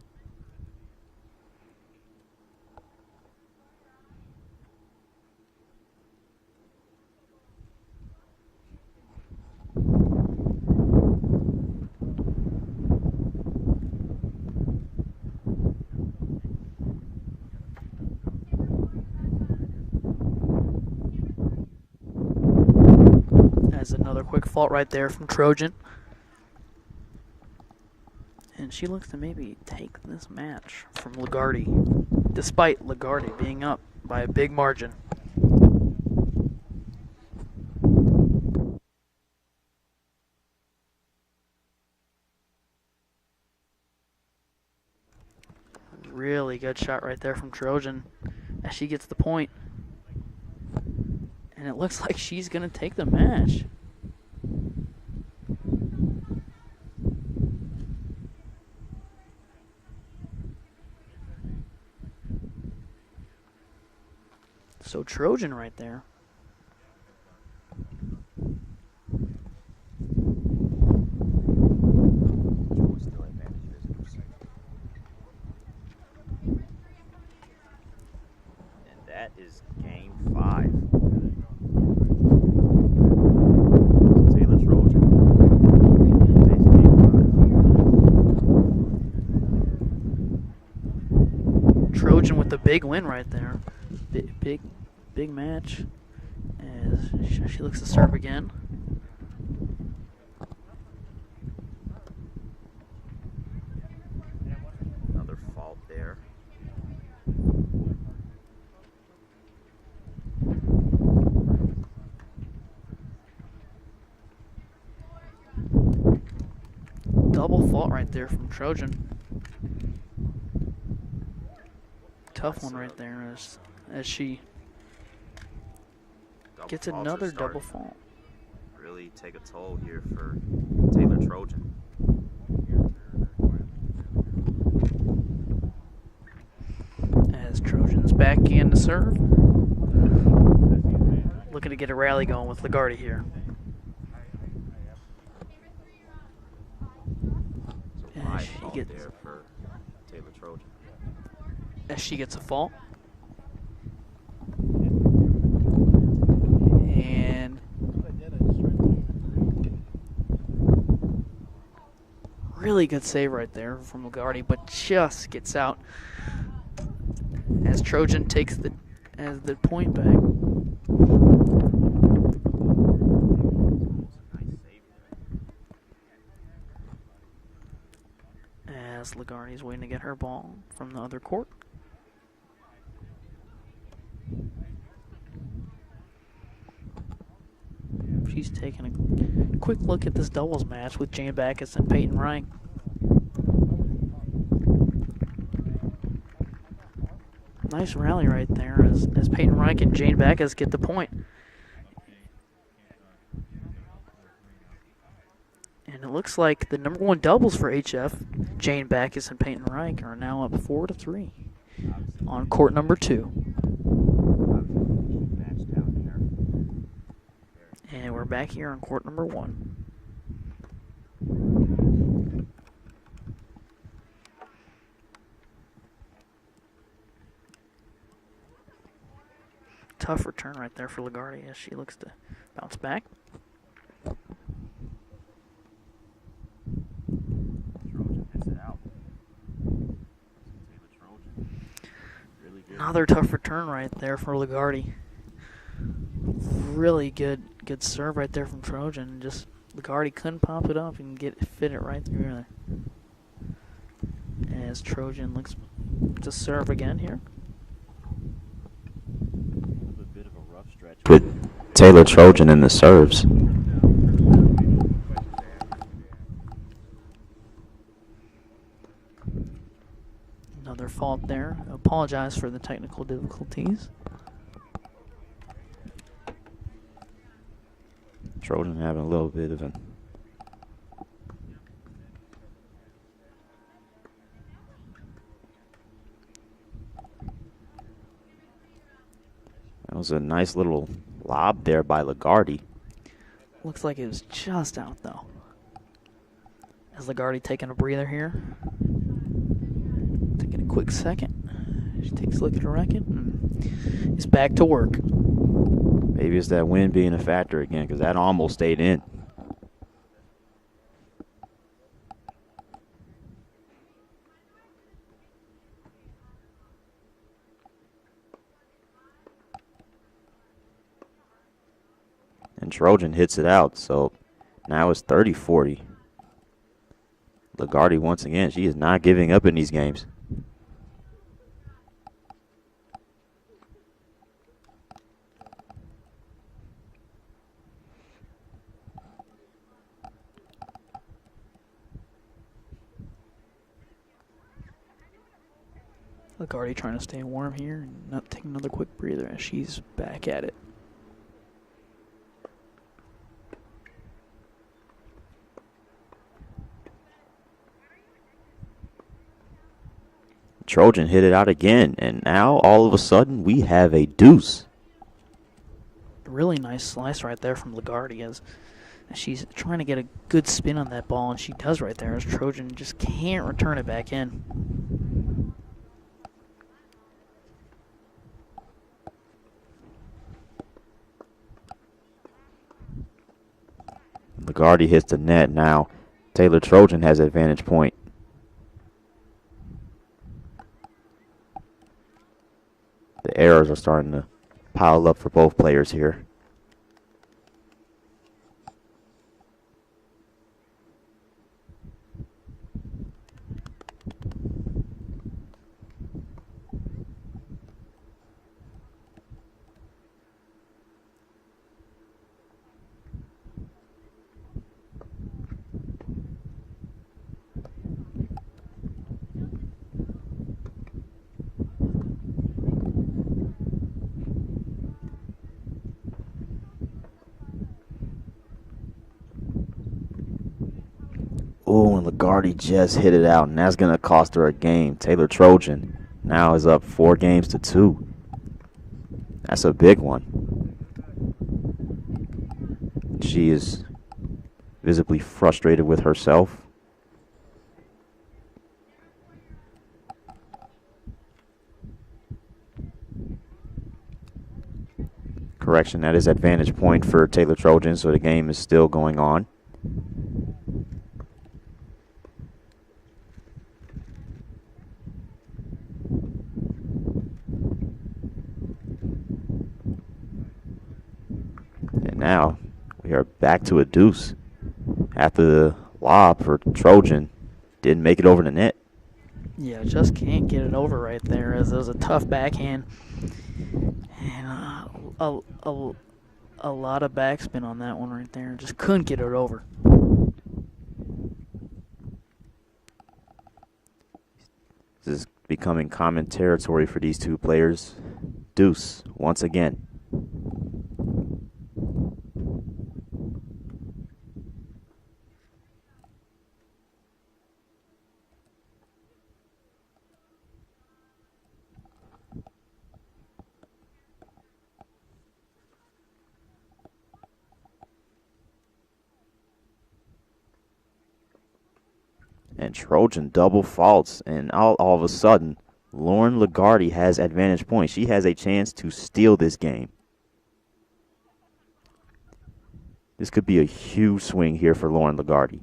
Another quick fault right there from Trojan. And she looks to maybe take this match from Lagarde, despite Lagarde being up by a big margin. Really good shot right there from Trojan as she gets the point. And it looks like she's going to take the match. So Trojan right there. that is game 5. Taylor Trojan takes game 5. Trojan with the big win right there. Big match. As she looks to serve again. Another fault there. Double fault right there from Trojan. Tough one right there as she gets another double fault. Really take a toll here for Taylor Trojan. As Trojan's back in to serve. Looking to get a rally going with Lagarde here. As she gets a fault. And really good save right there from Lagarde, but just gets out as Trojan takes the point back. As Lagarde is waiting to get her ball from the other court. She's taking a quick look at this doubles match with Jane Backus and Peyton Reich. Nice rally right there as Peyton Reich and Jane Backus get the point. And it looks like the number 1 doubles for HF, Jane Backus and Peyton Reich, are now up 4-3 on court number 2. And we're back here on court number 1. Tough return right there for Lagarde as she looks to bounce back. Trojan hits it out. Taylor Trojan. Really good. Another tough return right there for Lagarde. Really good serve right there from Trojan. Just Lagarde couldn't pop it up and fit it right through there. As Trojan looks to serve again here. A bit of a rough stretch with Taylor Trojan in the serves. Another fault there. Apologize for the technical difficulties. Trojan having a little bit of an that was a nice little lob there by Lagarde. Looks like it was just out though. As Lagarde taking a breather here. Taking a quick second. She takes a look at her racket and is back to work. Maybe it's that wind being a factor again, because that almost stayed in. And Trojan hits it out, so now it's 30-40. Lagarde, once again, she is not giving up in these games. Lagarde trying to stay warm here and not take another quick breather as she's back at it. Trojan hit it out again, and now all of a sudden we have a deuce. Really nice slice right there from Lagarde as she's trying to get a good spin on that ball, and she does right there as Trojan just can't return it back in. Lagarde hits the net. Now Taylor Trojan has advantage point. The errors are starting to pile up for both players here. Ooh, and Lagarde just hit it out, and that's going to cost her a game. Taylor Trojan now is up 4-2. That's a big one. She is visibly frustrated with herself. Correction, that is advantage point for Taylor Trojan, so the game is still going on. And now we are back to a deuce after the lob for Trojan didn't make it over the net. Yeah, just can't get it over right there, as it was a tough backhand. And a lot of backspin on that one right there. Just couldn't get it over. This is becoming common territory for these two players. Deuce once again. And Trojan double faults, and all of a sudden, Lauren Lagarde has advantage point. She has a chance to steal this game. This could be a huge swing here for Lauren Lagarde.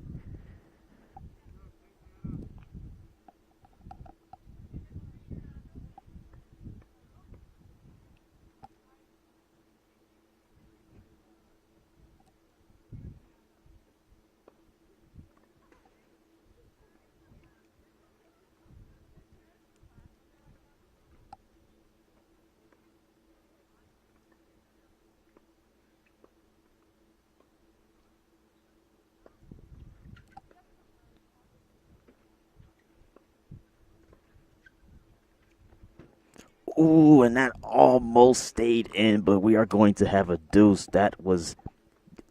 Ooh, and that almost stayed in, but we are going to have a deuce. That was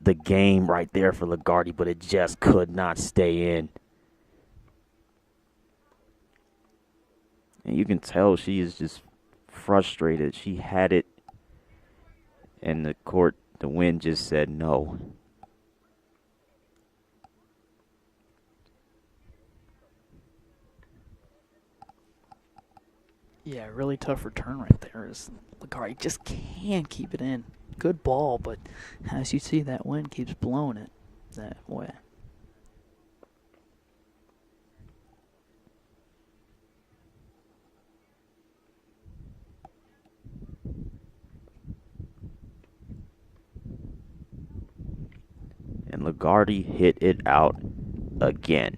the game right there for Lagarde, but it just could not stay in. And you can tell she is just frustrated. She had it, and the wind just said no. Yeah, really tough return right there. As Lagarde just can't keep it in. Good ball, but as you see, that wind keeps blowing it that way. And Lagarde hit it out again.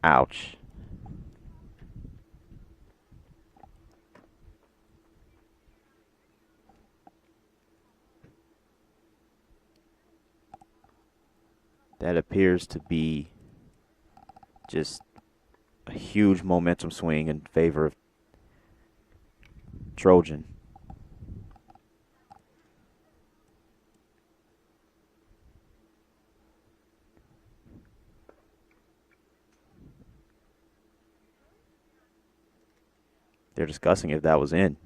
Ouch. That appears to be just a huge momentum swing in favor of Trojan. They're discussing if that was in.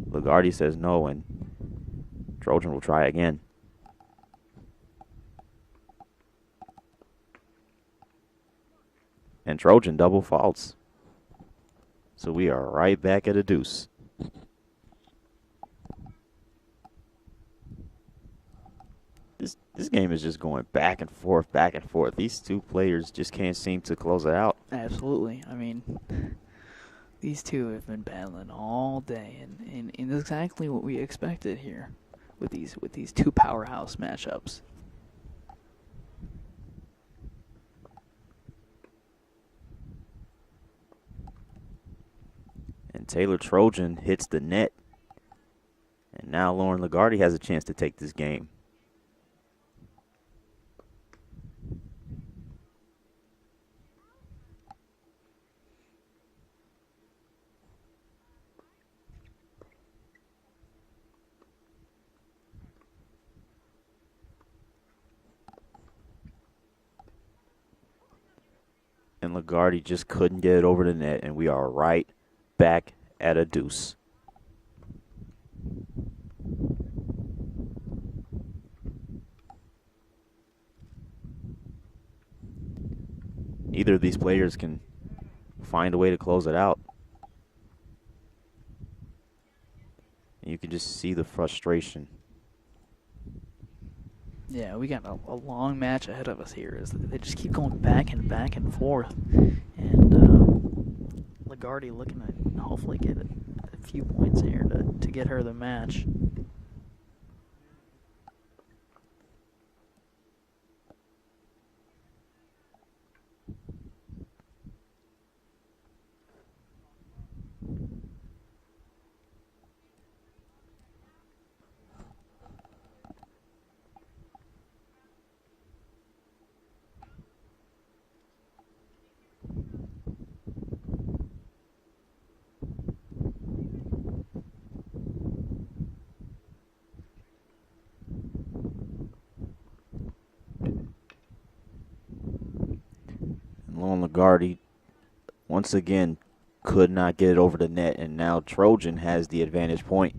Lagarde says no, and Trojan will try again. And Trojan double faults. So we are right back at a deuce. game is just going back and forth, back and forth. These two players just can't seem to close it out. Absolutely. I mean, these two have been battling all day, and exactly what we expected here with these two powerhouse matchups. And Taylor Trojan hits the net. And now Lauren Lagarde has a chance to take this game. And Lagarde just couldn't get it over the net, and we are right back at a deuce. Neither of these players can find a way to close it out. And you can just see the frustration. Yeah, we got a long match ahead of us here. They just keep going back and forth. And Lagarde looking to hopefully get a few points here to get her the match. Lauren Lagarde once again could not get it over the net, and now Trojan has the advantage point.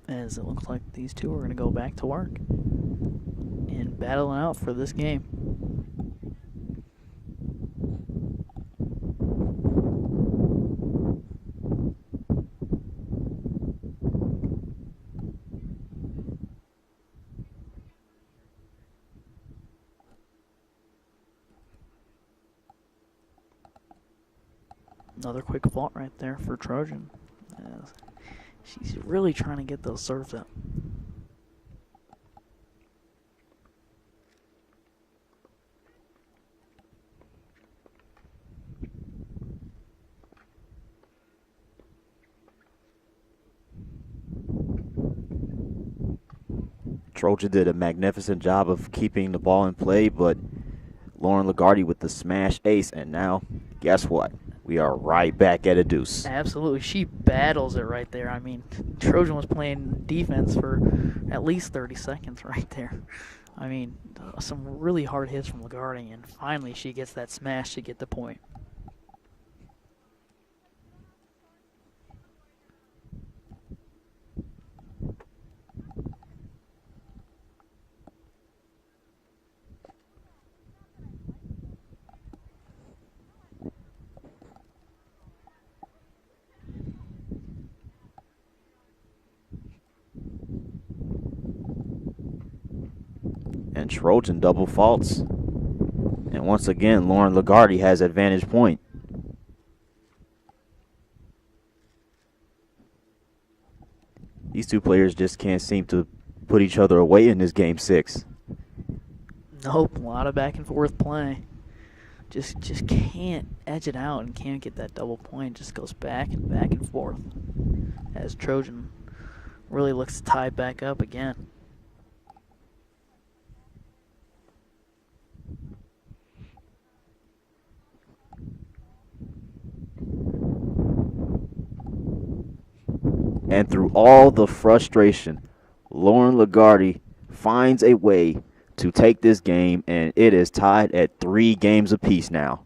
As it looks like these two are going to go back to work and battle out for this game. Another quick fault right there for Trojan. She's really trying to get those serves up. Trojan did a magnificent job of keeping the ball in play, but Lauren Lagarde with the smash ace, and now, guess what? We are right back at a deuce. Absolutely. She battles it right there. I mean, Trojan was playing defense for at least 30 seconds right there. I mean, some really hard hits from Lagarde, and finally she gets that smash to get the point. And Trojan double faults. And once again, Lauren Lagarde has advantage point. These two players just can't seem to put each other away in this game 6. Nope, a lot of back and forth play. Just can't edge it out and can't get that double point. Just goes back and forth as Trojan really looks to tie back up again. And through all the frustration, Lauren Lagarde finds a way to take this game, and it is tied at 3 games apiece now.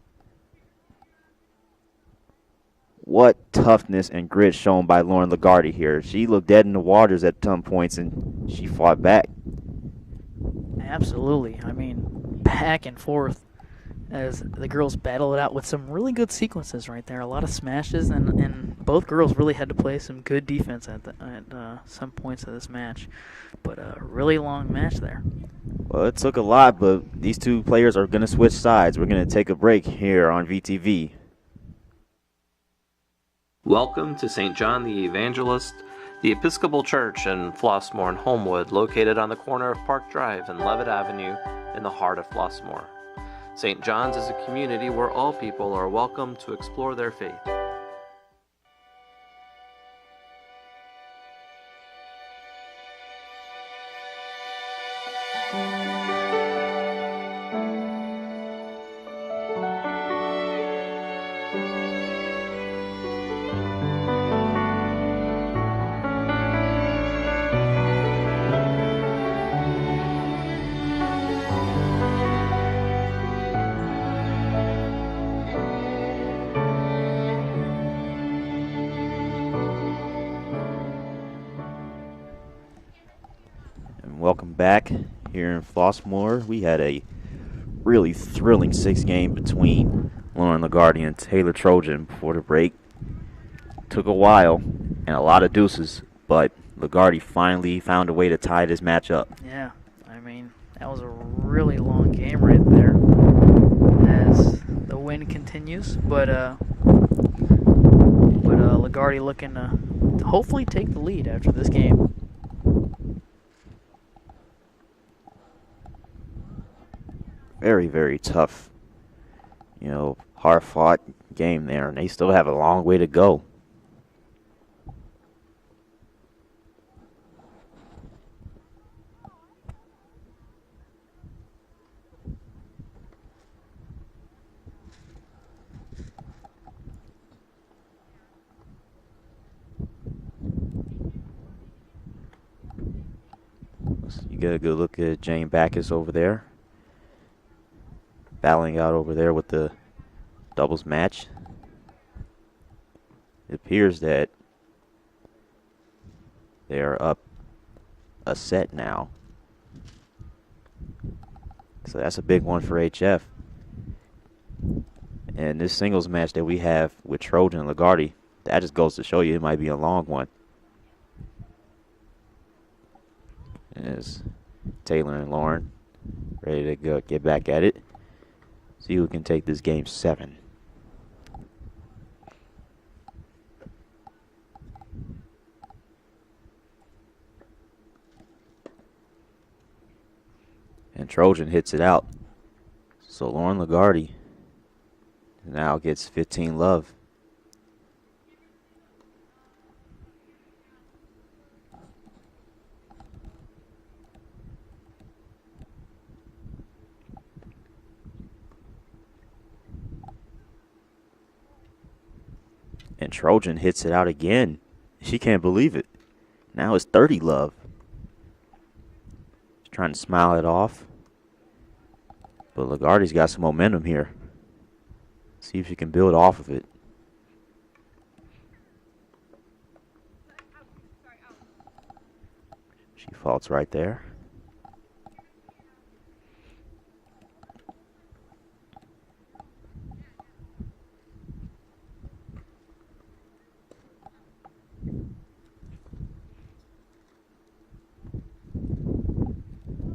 what toughness and grit shown by Lauren Lagarde here. She looked dead in the waters at some points, and she fought back. Absolutely. I mean, back and forth as the girls battle it out with some really good sequences right there. A lot of smashes, and both girls really had to play some good defense at some points of this match. But a really long match there. Well, it took a lot, but these two players are going to switch sides. We're going to take a break here on VTV. Welcome to St. John the Evangelist, the Episcopal Church in Flossmoor and Homewood, located on the corner of Park Drive and Levitt Avenue in the heart of Flossmoor. St. John's is a community where all people are welcome to explore their faith. Welcome back here in Flossmoor. We had a really thrilling 6th game between Lauren Lagarde and Taylor Trojan before the break. Took a while and a lot of deuces, but Lagarde finally found a way to tie this match up. Yeah, I mean, that was a really long game right there as the win continues. But Lagarde looking to hopefully take the lead after this game. Very, very tough, hard-fought game there, and they still have a long way to go. You get a good look at Jane Backus over there, battling out over there with the doubles match. It appears that they are up a set now. So that's a big one for HF. And this singles match that we have with Trojan and Lagarde, that just goes to show you it might be a long one. As Taylor and Lauren ready to go get back at it. See who can take this game 7. And Trojan hits it out. So Lauren Lagarde now gets 15 love. And Trojan hits it out again. She can't believe it. Now it's 30 love. She's trying to smile it off. But Lagarde's got some momentum here. See if she can build off of it. She faults right there.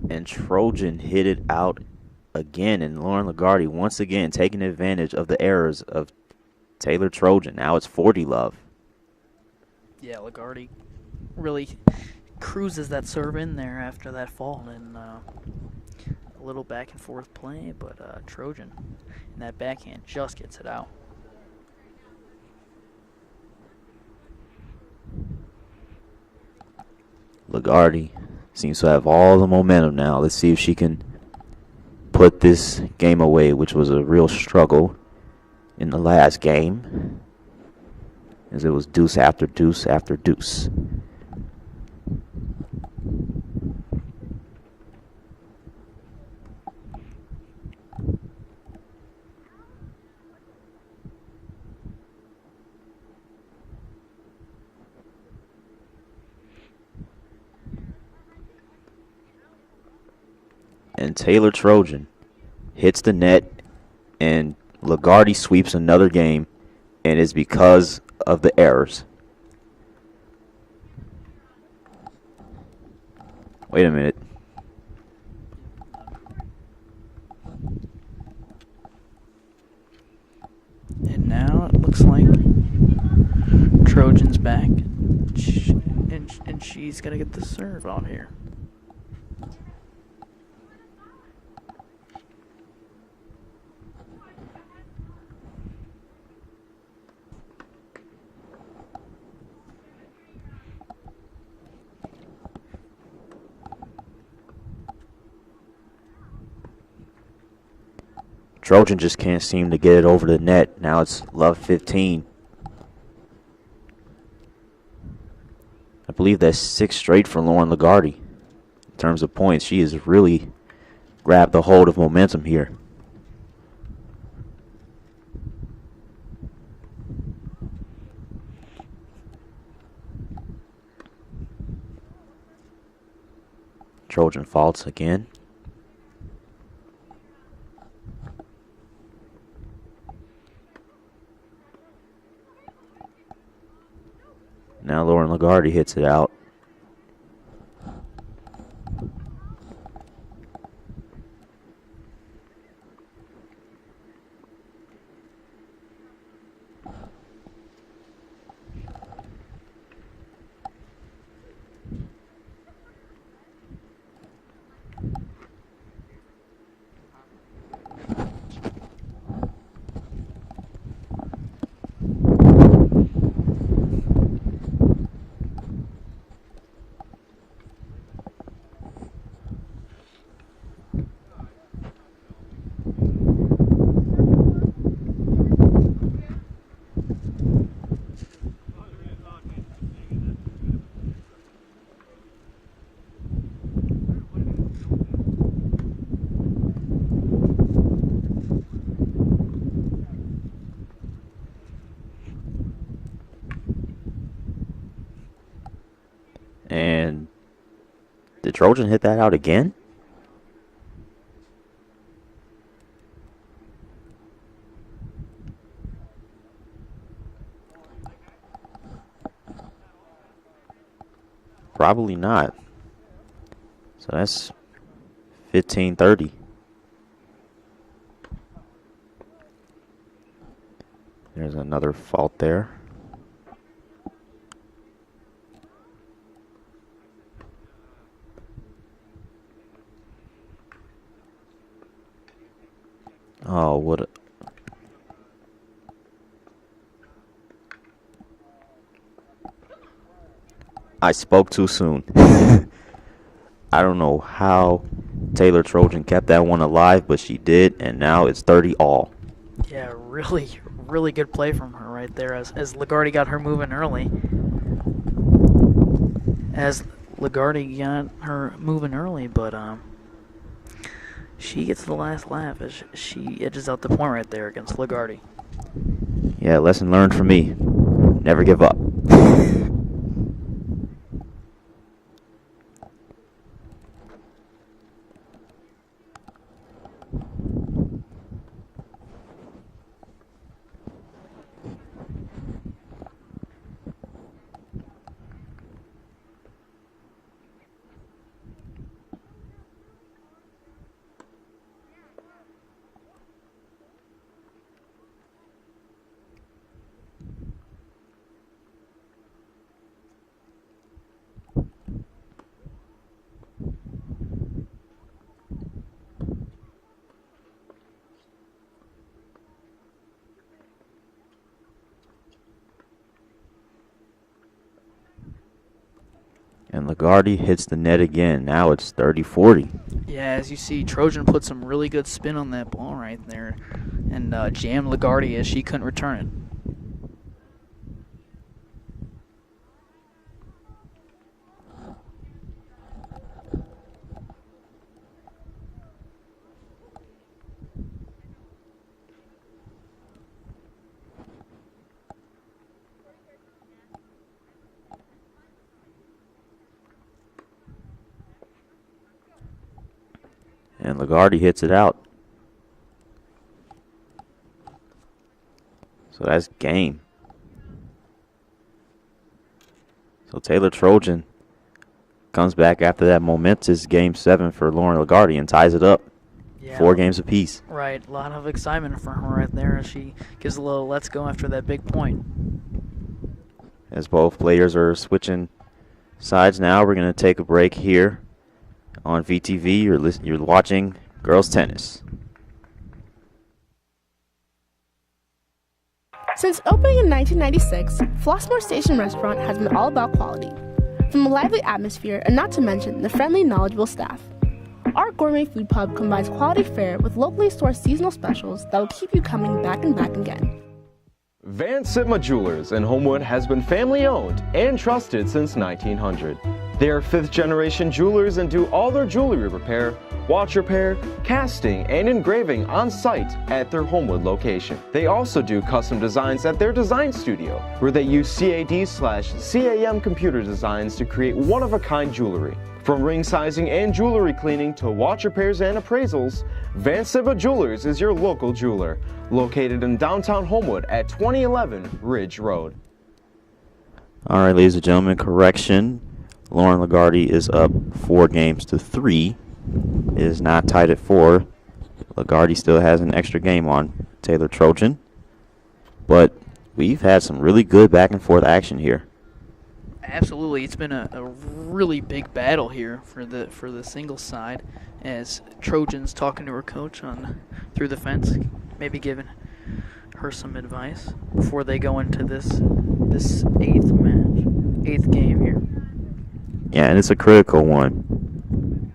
And Trojan hit it out again, and Lauren Lagarde once again taking advantage of the errors of Taylor Trojan. Now it's 40 love. Yeah, Lagarde really cruises that serve in there after that fall, and a little back and forth play, but Trojan in that backhand just gets it out. Lagarde seems to have all the momentum now. Let's see if she can put this game away, which was a real struggle in the last game, as it was deuce after deuce after deuce. and Taylor Trojan hits the net, and Lagarde sweeps another game, and it's because of the errors. Wait a minute. And now it looks like Trojan's back, and she's got to get the serve off here. Trojan just can't seem to get it over the net. Now it's love 15. I believe that's 6 straight for Lauren Lagarde. In terms of points, she has really grabbed the hold of momentum here. Trojan faults again. Now Lauren Lagarde hits it out. And did Trojan hit that out again? Probably not. So that's 15-30. There's another fault there. Oh, what a... I spoke too soon. I don't know how Taylor Trojan kept that one alive, but she did, and now it's 30 all. Yeah, really good play from her right there as Lagarde got her moving early. But she gets the last laugh as she edges out the point right there against Lagarde. Yeah, lesson learned from me. Never give up. And Lagarde hits the net again. Now it's 30-40. Yeah, as you see, Trojan put some really good spin on that ball right there and jammed Lagarde as she couldn't return it. And Lagarde hits it out. So that's game. So Taylor Trojan comes back after that momentous Game 7 for Lauren Lagarde and ties it up. Yeah. 4 games apiece. Right, a lot of excitement for her right there as she gives a little let's go after that big point. As both players are switching sides now, we're going to take a break here on VTV. You're watching girls tennis. Since opening in 1996, Flossmoor Station Restaurant has been all about quality, from a lively atmosphere and not to mention the friendly, knowledgeable staff. Our gourmet food pub combines quality fare with locally sourced seasonal specials that will keep you coming back and back again. Van Sitma Jewelers in Homewood has been family owned and trusted since 1900. They are 5th generation jewelers and do all their jewelry repair, watch repair, casting, and engraving on site at their Homewood location. They also do custom designs at their design studio, where they use CAD/CAM computer designs to create one-of-a-kind jewelry. From ring sizing and jewelry cleaning to watch repairs and appraisals, Van Sitma Jewelers is your local jeweler, located in downtown Homewood at 2011 Ridge Road. All right, ladies and gentlemen, correction. Lauren Lagarde is up 4 games to 3. It is not tied at 4. Lagarde still has an extra game on Taylor Trojan. But we've had some really good back and forth action here. Absolutely, it's been a really big battle here for the singles side, as Trojan's talking to her coach on through the fence, maybe giving her some advice before they go into this 8th game here. Yeah, and it's a critical one.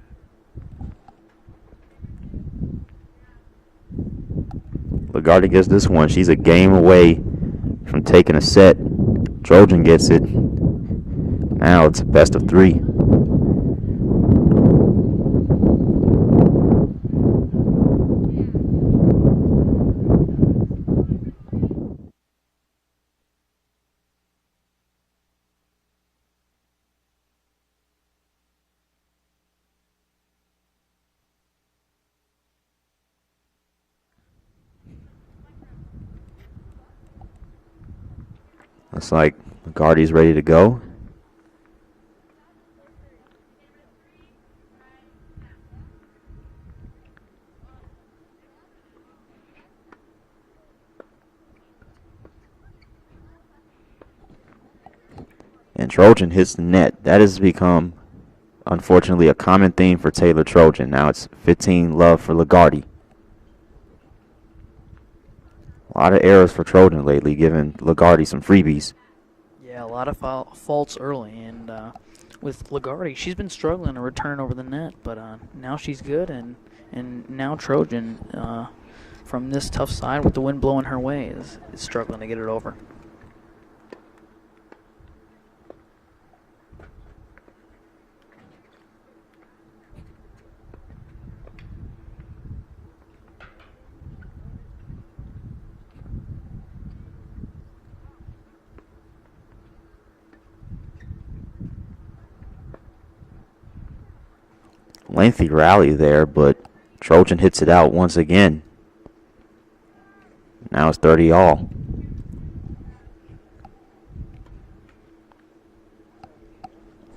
Lagarde gets this one. She's a game away from taking a set. Trojan gets it. Now it's a best of 3. Looks like Lagarde's ready to go. And Trojan hits the net. That has become, unfortunately, a common theme for Taylor Trojan. Now it's 15 love for Lagarde. A lot of errors for Trojan lately, giving Lagarde some freebies. Yeah, a lot of faults early, and with Lagarde, she's been struggling to return over the net, but now she's good, and now Trojan, from this tough side with the wind blowing her way, is struggling to get it over. Lengthy rally there, but Trojan hits it out once again. Now it's 30 all.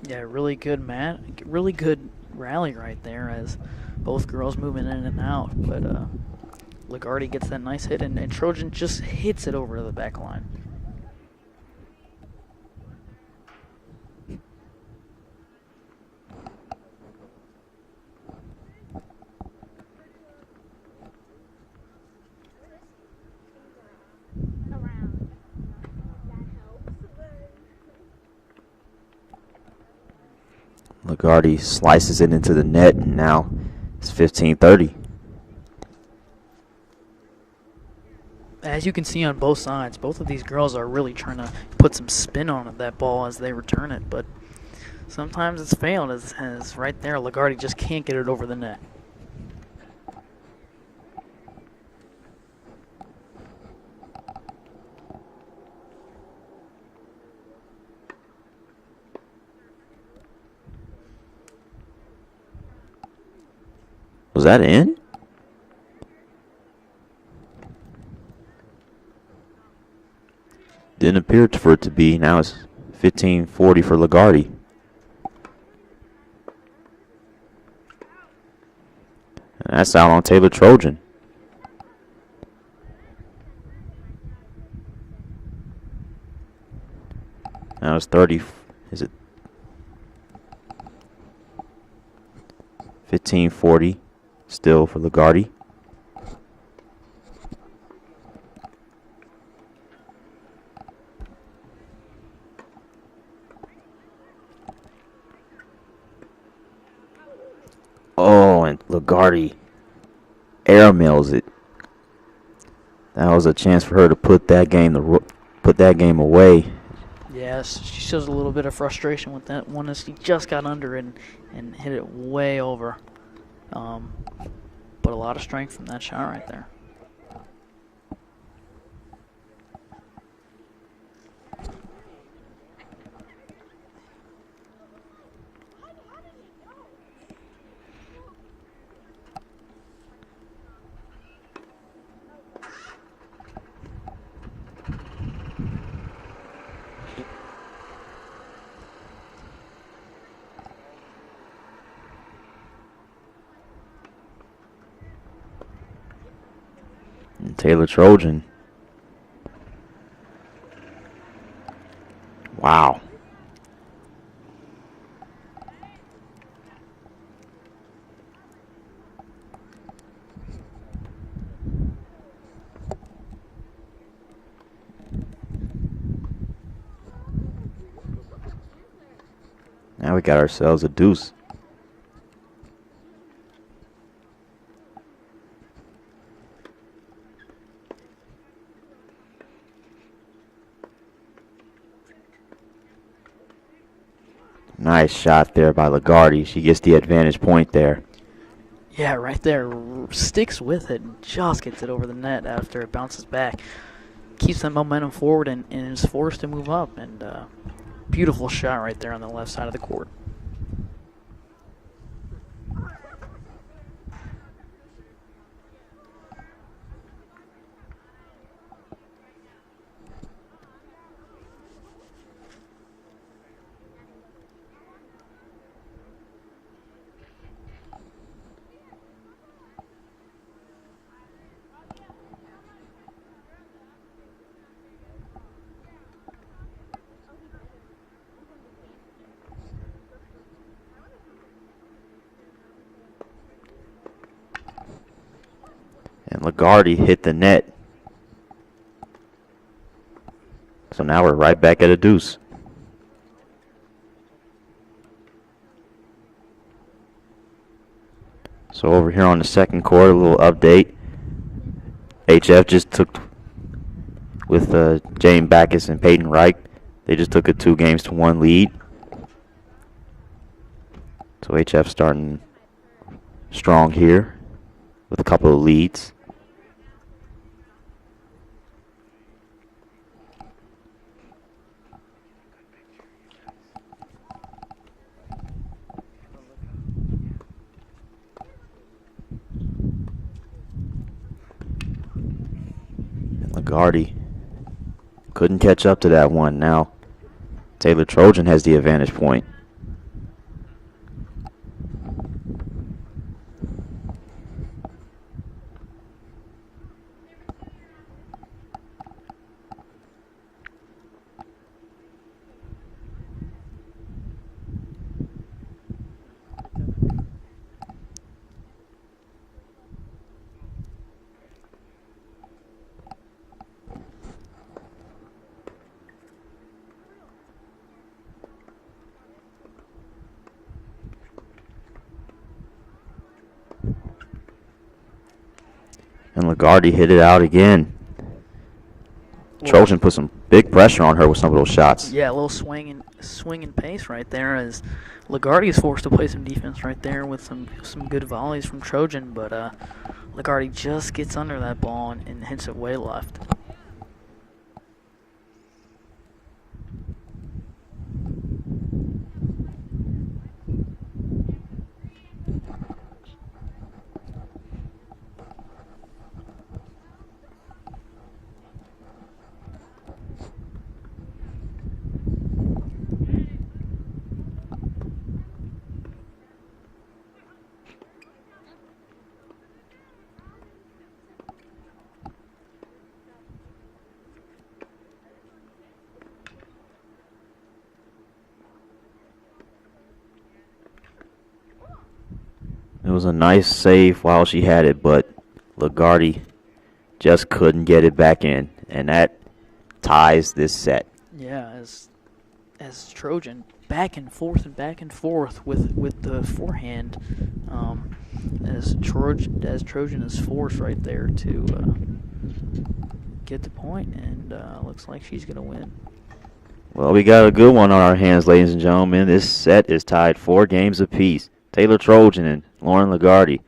Yeah, really good really good rally right there as both girls moving in and out. But Lagarde gets that nice hit, and Trojan just hits it over to the back line. Lagarde slices it into the net, and now it's 15-30. As you can see on both sides, both of these girls are really trying to put some spin on that ball as they return it, but sometimes it's failed, as right there, Lagarde just can't get it over the net. Was that in? Didn't appear for it to be. Now it's 15-40 for LaGuardia. And that's out on Taylor Trojan. Now it's 30. Is it 15-40 still for LaGuardia? Oh, and LaGuardia airmails it. That was a chance for her to put that game away. Yes, she shows a little bit of frustration with that one as she just got under it and hit it way over. But a lot of strength from that shot right there. And Taylor Trojan. Wow. Now we got ourselves a deuce. Nice shot there by LaGuardia. She gets the advantage point there. Yeah, right there. Sticks with it and just gets it over the net after it bounces back. Keeps that momentum forward and is forced to move up. And beautiful shot right there on the left side of the court. And LaGuardia hit the net. So now we're right back at a deuce. So over here on the second quarter, a little update. HF just took, with Jane Backus and Peyton Wright, they just took a 2-1 lead. So HF starting strong here with a couple of leads. LaGuardia couldn't catch up to that one. Now Taylor Trojan has the advantage point. And LaGuardia hit it out again. Trojan put some big pressure on her with some of those shots. Yeah, a little swing and pace right there as LaGuardia is forced to play some defense right there with some good volleys from Trojan, but LaGuardia just gets under that ball and hits it way left. was a nice save while she had it, but LaGuardia just couldn't get it back in, and that ties this set. Yeah, as Trojan back and forth with the forehand, as Trojan is forced right there to get the point, and looks like she's gonna win. Well, we got a good one on our hands, ladies and gentlemen. This set is tied 4 games apiece. Taylor Trojan and Lauren LaGuardia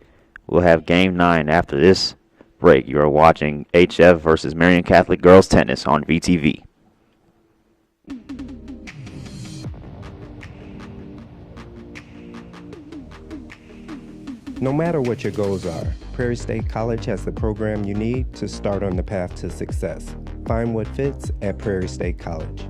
will have Game 9 after this break. You are watching HF versus Marian Catholic Girls Tennis on VTV. No matter what your goals are, Prairie State College has the program you need to start on the path to success. Find what fits at Prairie State College.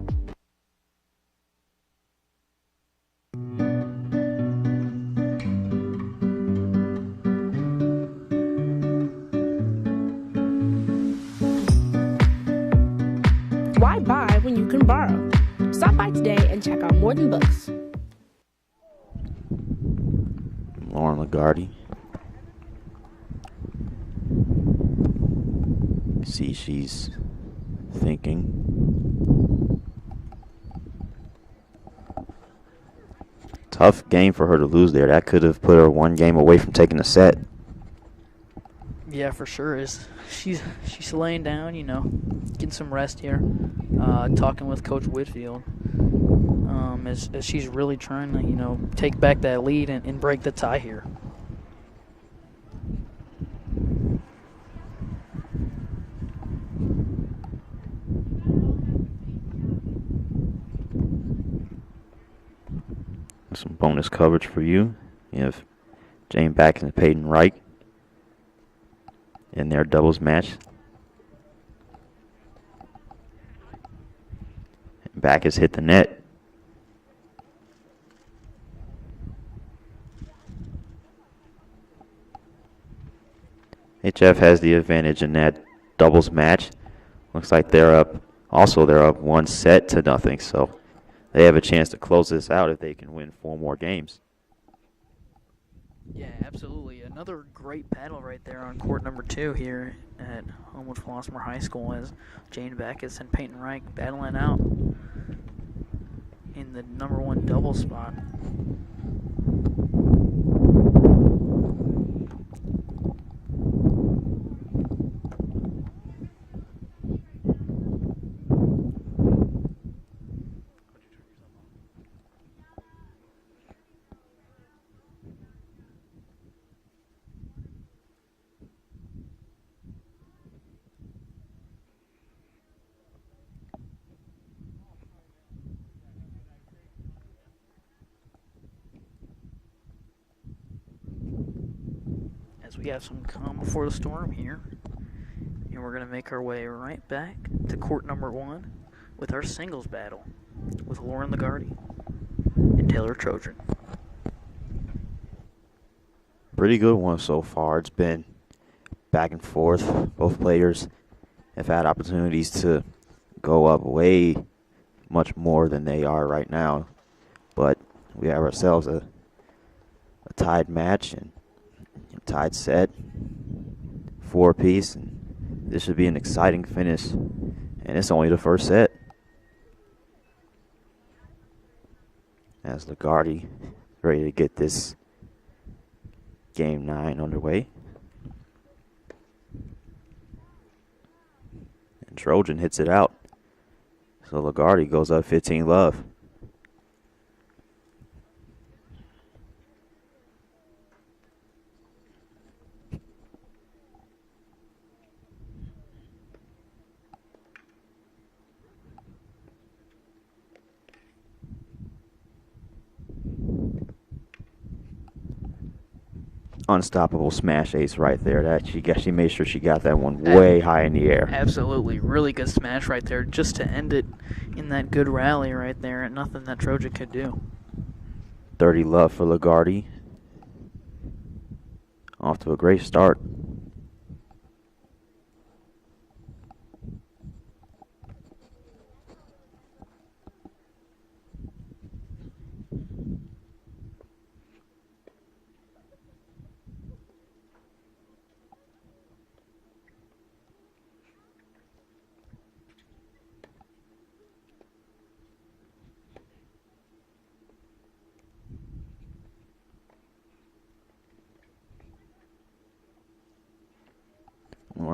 Why buy when you can borrow? Stop by today and check out More Than Books. Lauren LaGuardia. See, she's thinking. Tough game for her to lose there. That could have put her 1 game away from taking the set. Yeah, for sure. She's laying down, getting some rest here, talking with Coach Whitfield, as she's really trying to, take back that lead and break the tie here. Some bonus coverage for you. You have Jane Back and Peyton Wright in their doubles match. Back has hit the net. HF has the advantage in that doubles match. Looks like they're up 1 set to nothing, so they have a chance to close this out if they can win 4 more games. Yeah, absolutely. Another great battle right there on court number 2 here at Homewood Flossmoor High School as Jane Backus and Peyton Reich battling out in the number 1 double spot. As we have some calm before the storm here, and we're going to make our way right back to court number 1 with our singles battle with Lauren LaGuardia and Taylor Trojan. Pretty good one so far. It's been back and forth. Both players have had opportunities to go up way much more than they are right now, but we have ourselves a tied match and tied set, 4 apiece, and this should be an exciting finish, and it's only the first set. As LaGuardia ready to get this Game 9 underway. And Trojan hits it out. So LaGuardia goes up 15-love. Unstoppable smash ace right there. That she made sure she got that one way high in the air. Absolutely. Really good smash right there just to end it in that good rally right there, and nothing that Trojan could do. 30-love for LaGuardia. Off to a great start.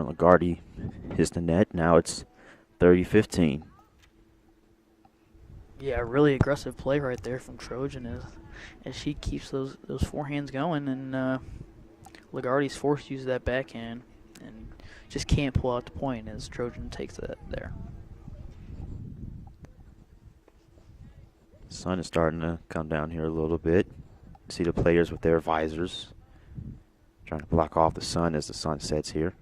Lauren Lagarde hits the net. Now it's 30-15. Yeah, really aggressive play right there from Trojan as she keeps those forehands going, and Lagarde's forced to use that backhand and just can't pull out the point as Trojan takes that there. The sun is starting to come down here a little bit. See the players with their visors trying to block off the sun as the sun sets here.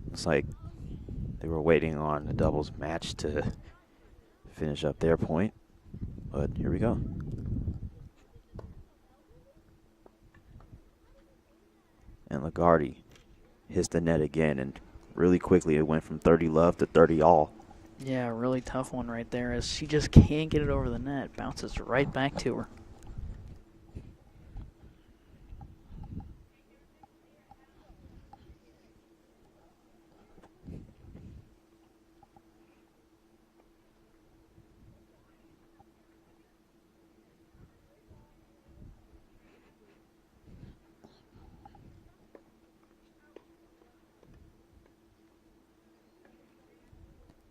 Looks like they were waiting on the doubles match to finish up their point, but here we go. And Lagarde hits the net again, and really quickly it went from 30-love to 30-all. Yeah, really tough one right there as she just can't get it over the net. Bounces right back to her.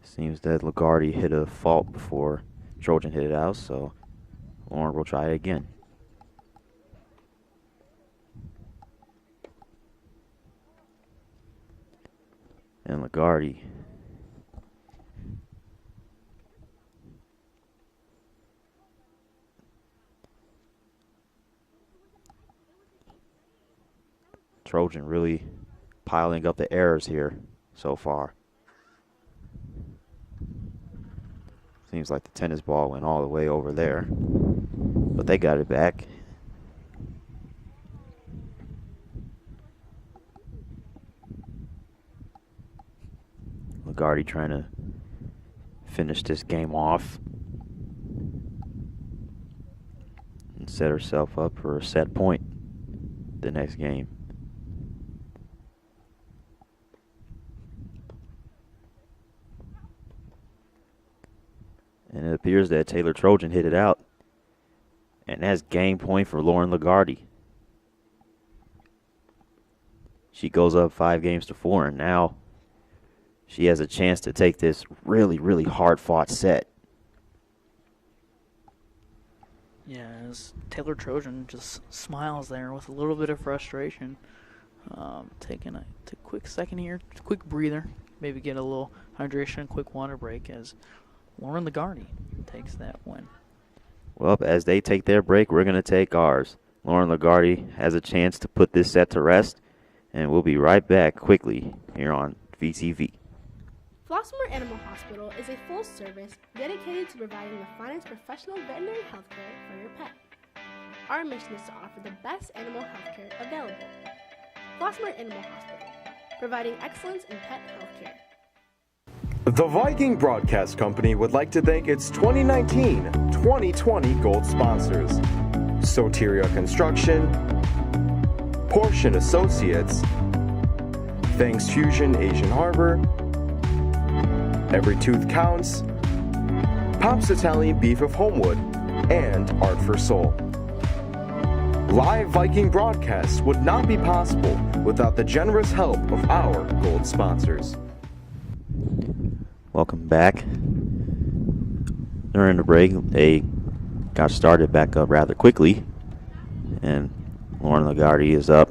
Seems that Lagarde hit a fault before Trojan hit it out, so Lauren will try it again. And Lagarde Trojan really piling up the errors here so far. Seems like the tennis ball went all the way over there, but they got it back. Lagarde trying to finish this game off and set herself up for a set point the next game. And it appears that Taylor Trojan hit it out. And that's game point for Lauren Lagarde. She goes up 5-4, and now she has a chance to take this really, really hard-fought set. Yeah, as Taylor Trojan just smiles there with a little bit of frustration. Taking a quick second here, quick breather, maybe get a little hydration, quick water break as Lauren Lagarde takes that win. Well, as they take their break, we're going to take ours. Lauren Lagarde has a chance to put this set to rest, and we'll be right back quickly here on VTV. Flossmoor Animal Hospital is a full service dedicated to providing the finest professional veterinary health care for your pet. Our mission is to offer the best animal health care available. Flossmoor Animal Hospital, providing excellence in pet health care. The Viking Broadcast Company would like to thank its 2019-2020 gold sponsors: Soteria Construction, Portion Associates, Thanks Fusion Asian Harbor, Every Tooth Counts, Pop's Italian Beef of Homewood, and Art for Soul. Live Viking broadcasts would not be possible without the generous help of our gold sponsors. Welcome back. During the break, they got started back up rather quickly, and Lauren Lagarde is up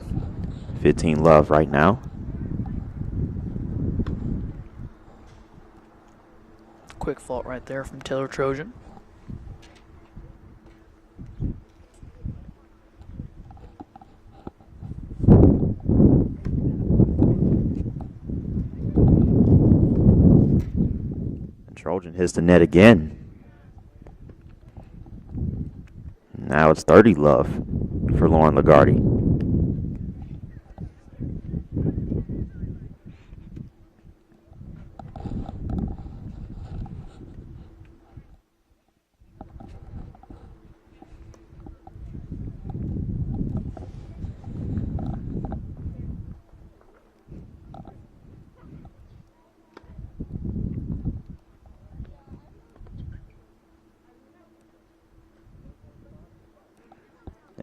15-love right now. Quick fault right there from Taylor Trojan. Trojan hits the net again. Now it's 30-love for Lauren Lagarde.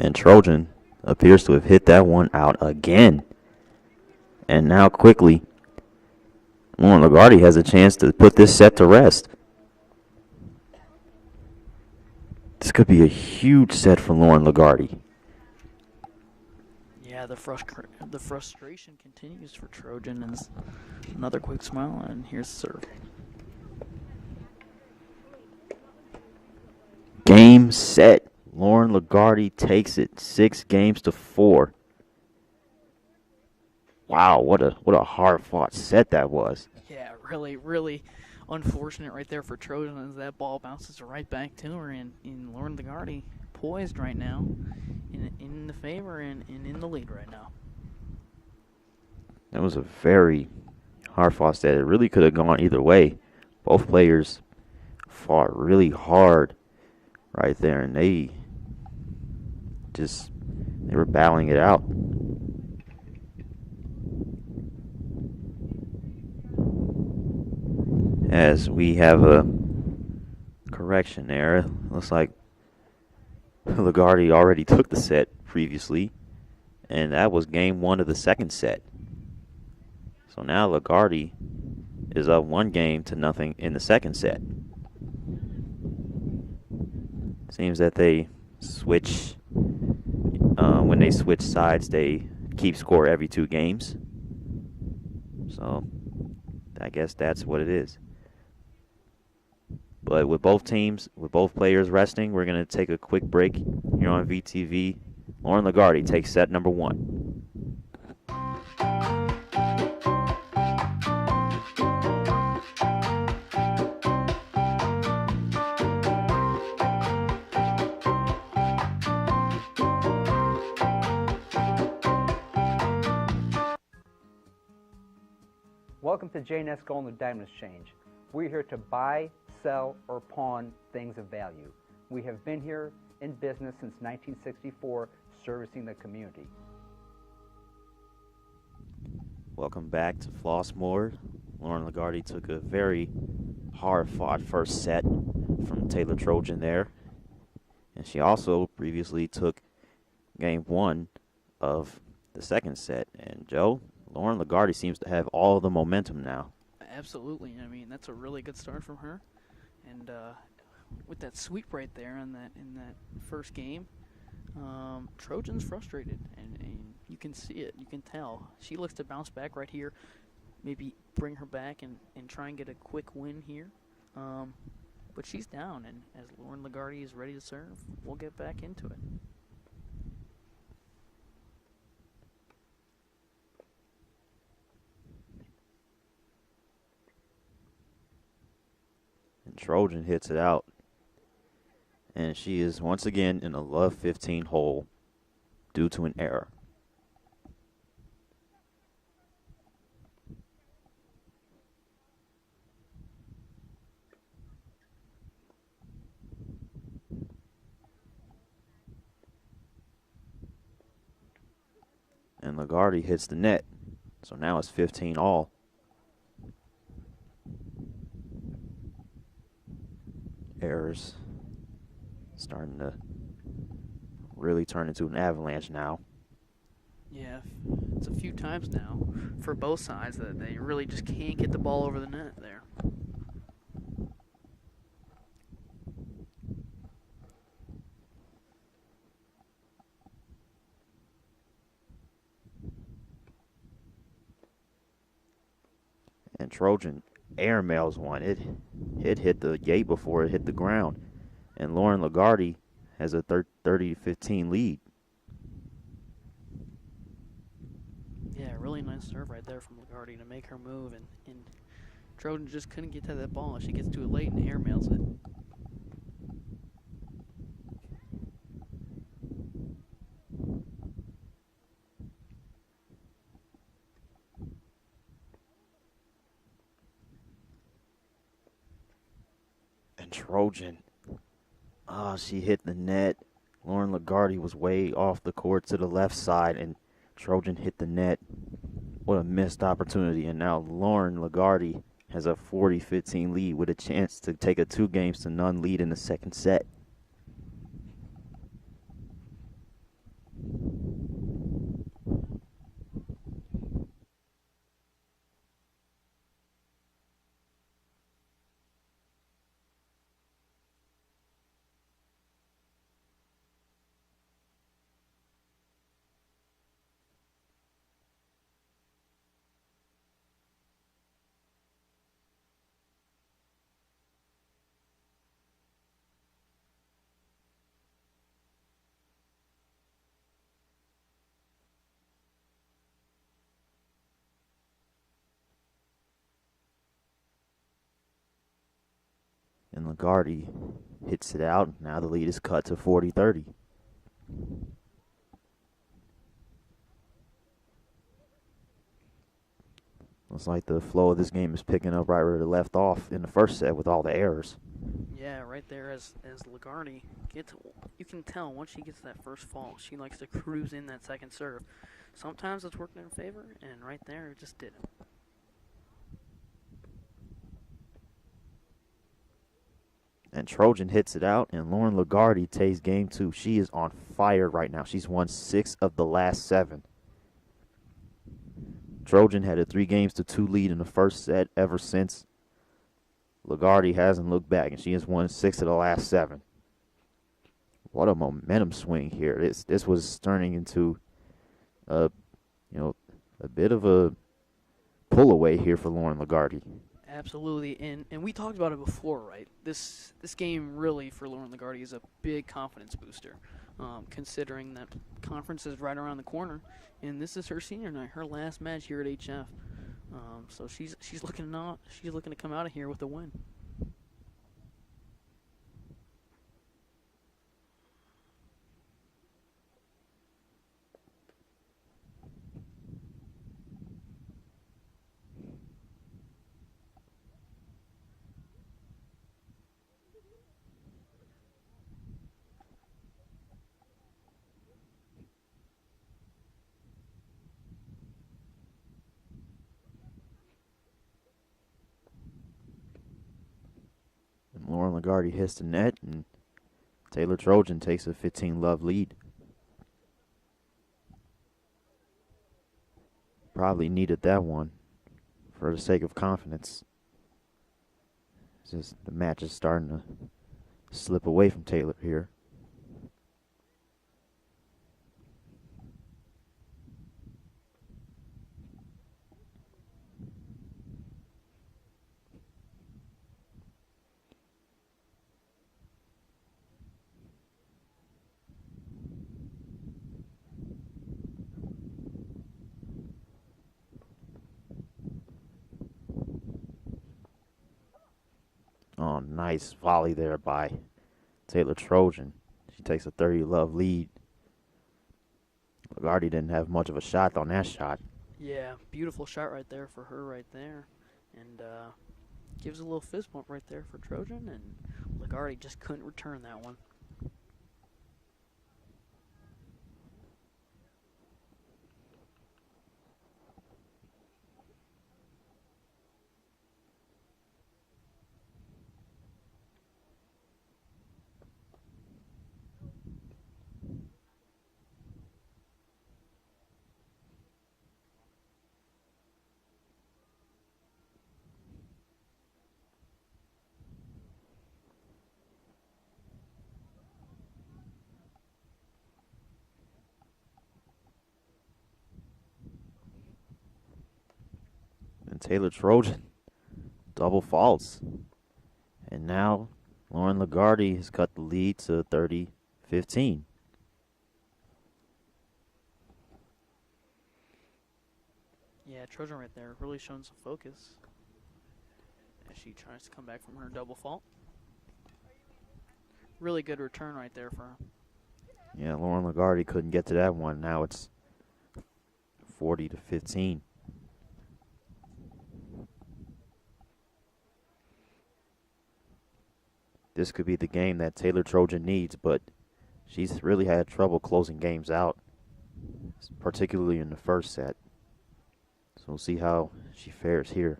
And Trojan appears to have hit that one out again. And now quickly, Lauren Lagarde has a chance to put this set to rest. This could be a huge set for Lauren Lagarde. Yeah, the frustration continues for Trojan. And another quick smile, and here's the serve. Game, set. Lauren Lagarde takes it 6-4. Wow, what a hard-fought set that was. Yeah, really, really unfortunate right there for Trojan as that ball bounces right back to her. And Lauren Lagarde poised right now in the favor and in the lead right now. That was a very hard-fought set. It really could have gone either way. Both players fought really hard right there, and they were battling it out. As we have a correction there, looks like Lagarde already took the set previously, and that was game 1 of the second set. So now Lagarde is up 1-0 in the second set. Seems that they switch, when they switch sides, they keep score every 2 games. So I guess that's what it is. But with both players resting, we're going to take a quick break here on VTV. Lauren Lagarde takes set number 1. Welcome to J&S Gold and Diamond Exchange. We're here to buy, sell, or pawn things of value. We have been here in business since 1964, servicing the community. Welcome back to Flossmoor. Lauren Lagarde took a very hard-fought first set from Taylor Trojan there. And she also previously took game 1 of the second set. And Joe, Lauren Lagarde seems to have all the momentum now. Absolutely. I mean, that's a really good start from her. And with that sweep right there in that first game, Trojan's frustrated, and you can see it. You can tell. She looks to bounce back right here, maybe bring her back and try and get a quick win here. But she's down, and as Lauren Lagarde is ready to serve, we'll get back into it. And Trojan hits it out. And she is once again in a love 15 hole due to an error. And Lagarde hits the net. So now it's 15 all. Errors starting to really turn into an avalanche now. Yeah, it's a few times now for both sides that they really just can't get the ball over the net there. And Trojan airmails one. It hit the gate before it hit the ground. And Lauren Lagarde has a 30-15 lead. Yeah, really nice serve right there from Lagarde to make her move, and Trojan just couldn't get to that ball. She gets to it late and airmails it. And Trojan, she hit the net. Lauren Lagarde was way off the court to the left side, and Trojan hit the net. What a missed opportunity. And now Lauren Lagarde has a 40-15 lead with a chance to take a 2-0 lead in the second set. And Lagarde hits it out. Now the lead is cut to 40-30. Looks like the flow of this game is picking up right where it left off in the first set with all the errors. Yeah, right there as Lagarde gets, you can tell once she gets that first fault, she likes to cruise in that second serve. Sometimes it's working in her favor, and right there it just didn't. And Trojan hits it out, and Lauren Lagarde takes game 2. She is on fire right now. She's won 6 of the last 7. Trojan had a 3-2 lead in the first set ever since. Lagarde hasn't looked back, and she has won 6 of the last 7. What a momentum swing here! This was turning into a bit of a pull away here for Lauren Lagarde. Absolutely, and we talked about it before, right? This game really for Lauren Lagarde is a big confidence booster, considering that conference is right around the corner, and this is her senior night, her last match here at HF. So she's looking to come out of here with a win. Lauren Lagarde hits the net, and Taylor Trojan takes a 15-love lead. Probably needed that one for the sake of confidence. It's just the match is starting to slip away from Taylor here. Oh, nice volley there by Taylor Trojan. She takes a 30-love lead. Lagarde didn't have much of a shot on that shot. Yeah, beautiful shot right there for her right there. And gives a little fist bump right there for Trojan, and Lagarde just couldn't return that one. And Taylor Trojan double faults. And now Lauren Lagarde has cut the lead to 30-15. Yeah, Trojan right there really showing some focus as she tries to come back from her double fault. Really good return right there for her. Yeah, Lauren Lagarde couldn't get to that one. Now it's 40-15. This could be the game that Taylor Trojan needs, but she's really had trouble closing games out, particularly in the first set. So we'll see how she fares here.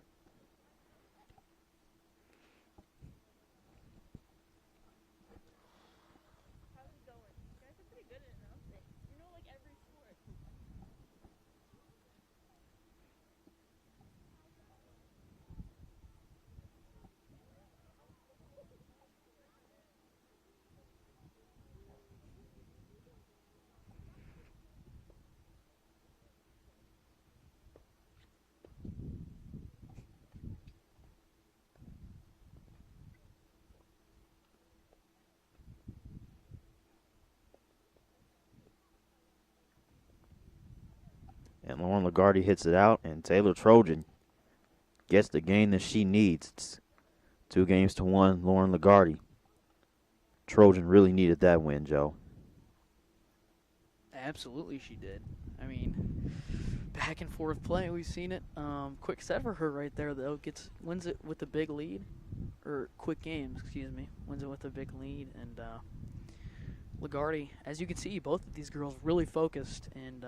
And Lauren Lagarde hits it out, and Taylor Trojan gets the game that she needs. It's 2-1, Lauren Lagarde. Trojan really needed that win, Joe. Absolutely, she did. I mean, back and forth play, we've seen it. Quick set for her right there, though. Wins it with a big lead, or quick games, excuse me. Wins it with a big lead, and Lagarde, as you can see, both of these girls really focused. And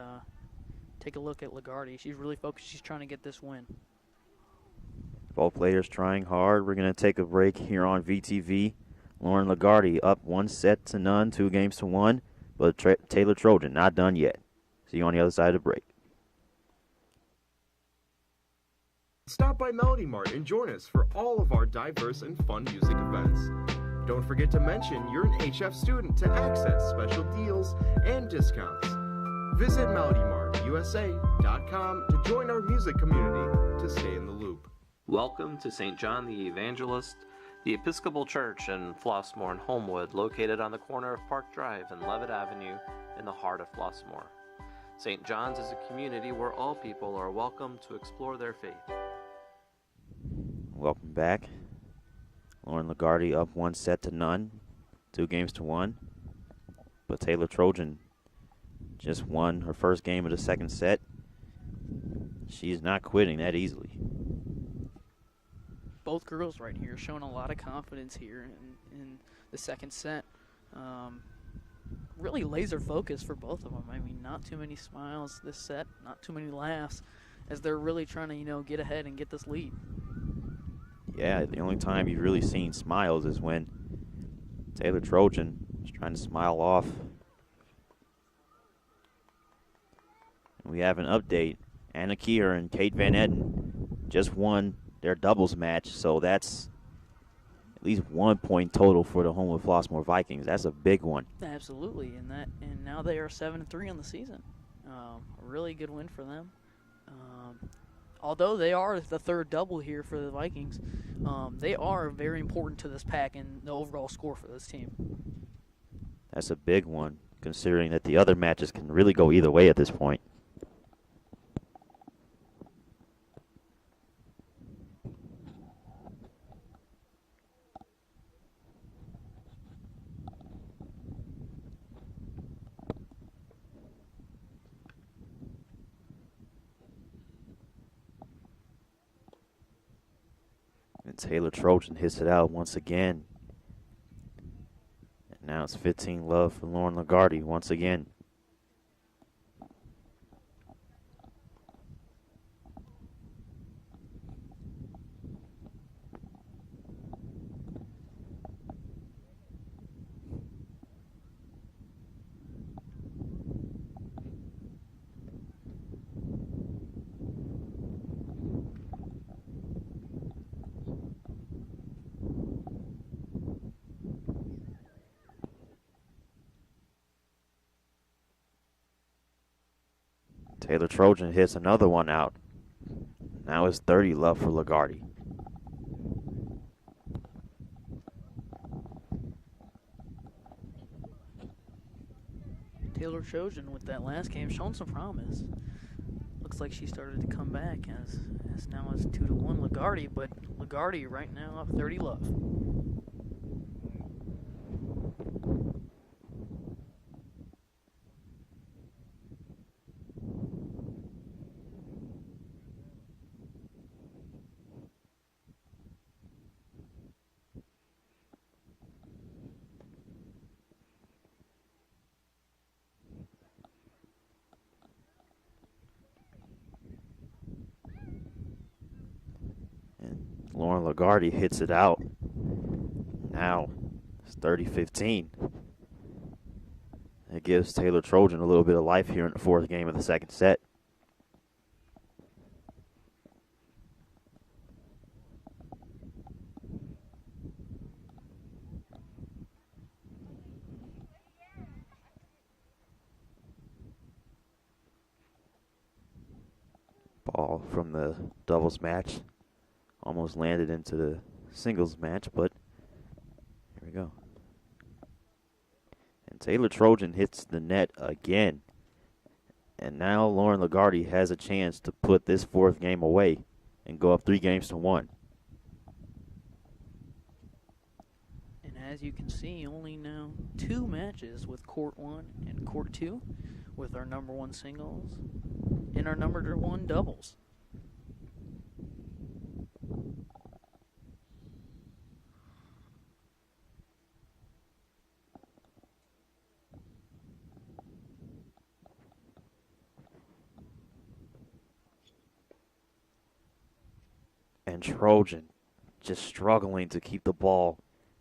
take a look at Lagarde. She's really focused. She's trying to get this win. Both players trying hard. We're going to take a break here on VTV. Lauren Lagarde up 1-0, 2-1, but Taylor Trojan not done yet. See you on the other side of the break. Stop by Melody Mart and join us for all of our diverse and fun music events. Don't forget to mention you're an HF student to access special deals and discounts. Visit MelodyMartUSA.com to join our music community to stay in the loop. Welcome to St. John the Evangelist, the Episcopal Church in Flossmoor and Homewood, located on the corner of Park Drive and Levitt Avenue in the heart of Flossmoor. St. John's is a community where all people are welcome to explore their faith. Welcome back. Lauren Lagarde up 1-0, 2-1. But Taylor Trojan just won her first game of the second set. She's not quitting that easily. Both girls right here showing a lot of confidence here in the second set. Really laser focus for both of them. I mean, not too many smiles this set, not too many laughs, as they're really trying to, get ahead and get this lead. Yeah, the only time you've really seen smiles is when Taylor Trojan is trying to smile off. And we have an update. Anna Keir and Kate Van Etten just won their doubles match, so that's at least 1 point total for the Homewood Flossmoor Vikings. That's a big one. Absolutely, and now they are 7-3 on the season. A really good win for them. Although they are the third double here for the Vikings, they are very important to this pack and the overall score for this team. That's a big one, considering that the other matches can really go either way at this point. And Taylor Trojan hits it out once again. And now it's 15-love for Lauren Lagarde once again. Taylor Trojan hits another one out. Now it's 30-love for Lagarde. Taylor Trojan with that last game showing some promise. Looks like she started to come back as now it's 2-1 Lagarde, but Lagarde right now up 30-love. Lauren Lagarde hits it out. Now it's 30-15. It gives Taylor Trojan a little bit of life here in the fourth game of the second set. Ball from the doubles match. Almost landed into the singles match, but here we go. And Taylor Trojan hits the net again. And now Lauren Lagarde has a chance to put this fourth game away and go up 3-1. as you can see, only now 2 matches with Court 1 and Court 2 with our number 1 singles and our number 1 doubles. And Trojan just struggling to keep the ball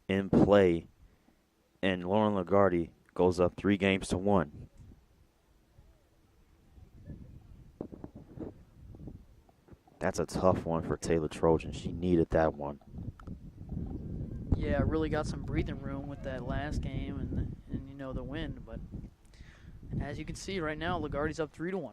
in play. And Lauren Lagarde goes up 3-1. That's a tough one for Taylor Trojan. She needed that one. Yeah, really got some breathing room with that last game and the win. But as you can see right now, Lagarde's up 3-1.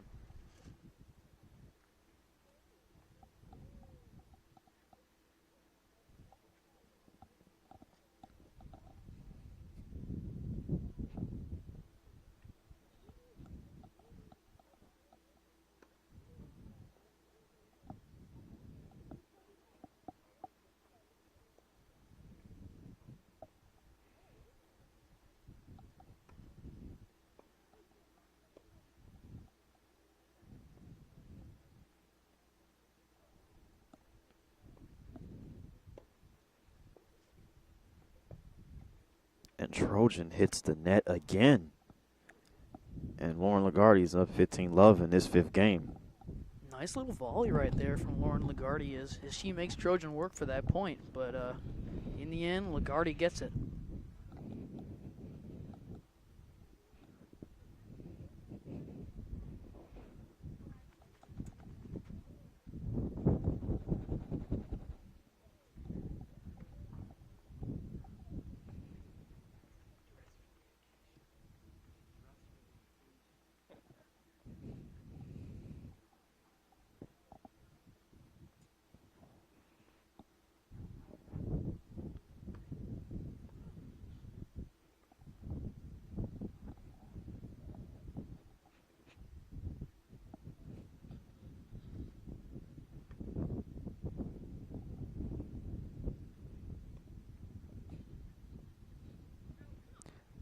And Trojan hits the net again. And Lauren Lagarde is up 15-love in this 5th game. Nice little volley right there from Lauren Lagarde as she makes Trojan work for that point. But in the end, Lagarde gets it.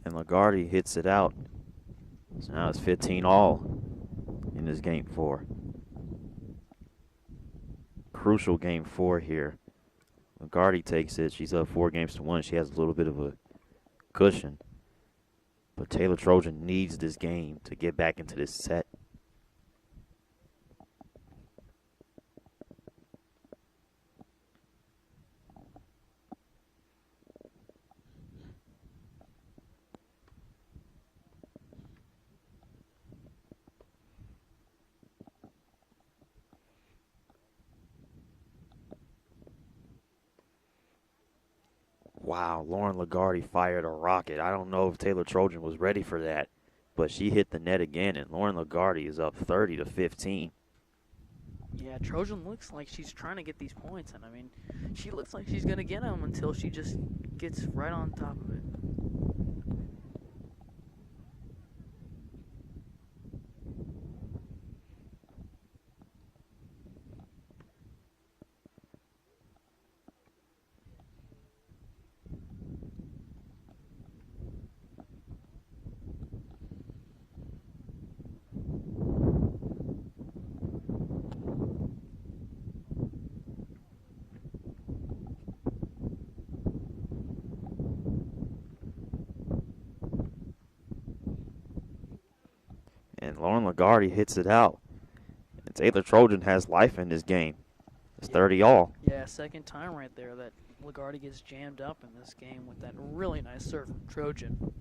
And Lagarde hits it out. So now it's 15-all in this game 4. Crucial game 4 here. Lagarde takes it. She's up 4-1. She has a little bit of a cushion. But Taylor Trojan needs this game to get back into this set. Wow, Lauren Lagarde fired a rocket. I don't know if Taylor Trojan was ready for that, but she hit the net again, and Lauren Lagarde is up 30-15. Yeah, Trojan looks like she's trying to get these points, and I mean, she looks like she's going to get them until she just gets right on top of it. And Lauren Lagarde hits it out. And Taylor Trojan has life in this game. It's 30-all. Yeah, second time right there that Lagarde gets jammed up in this game with that really nice serve from Trojan.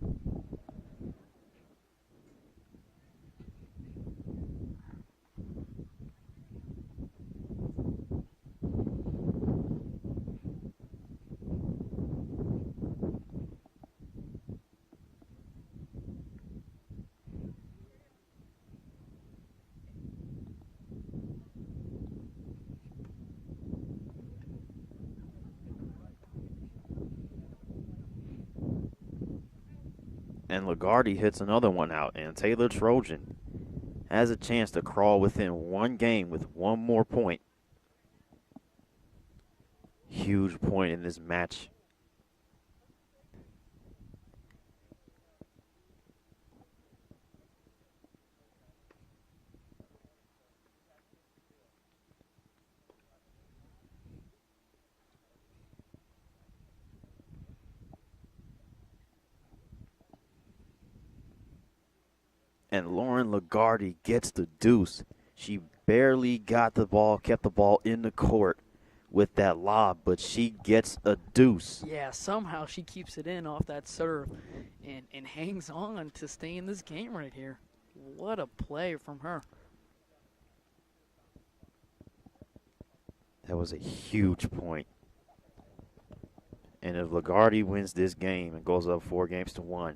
And Lagarde hits another one out. And Taylor Trojan has a chance to crawl within one game with one more point. Huge point in this match. And Lauren Lagarde gets the deuce. She barely got the ball, kept the ball in the court with that lob, but she gets a deuce. Yeah, somehow she keeps it in off that serve and hangs on to stay in this game right here. What a play from her. That was a huge point. And if Lagarde wins this game and goes up 4-1,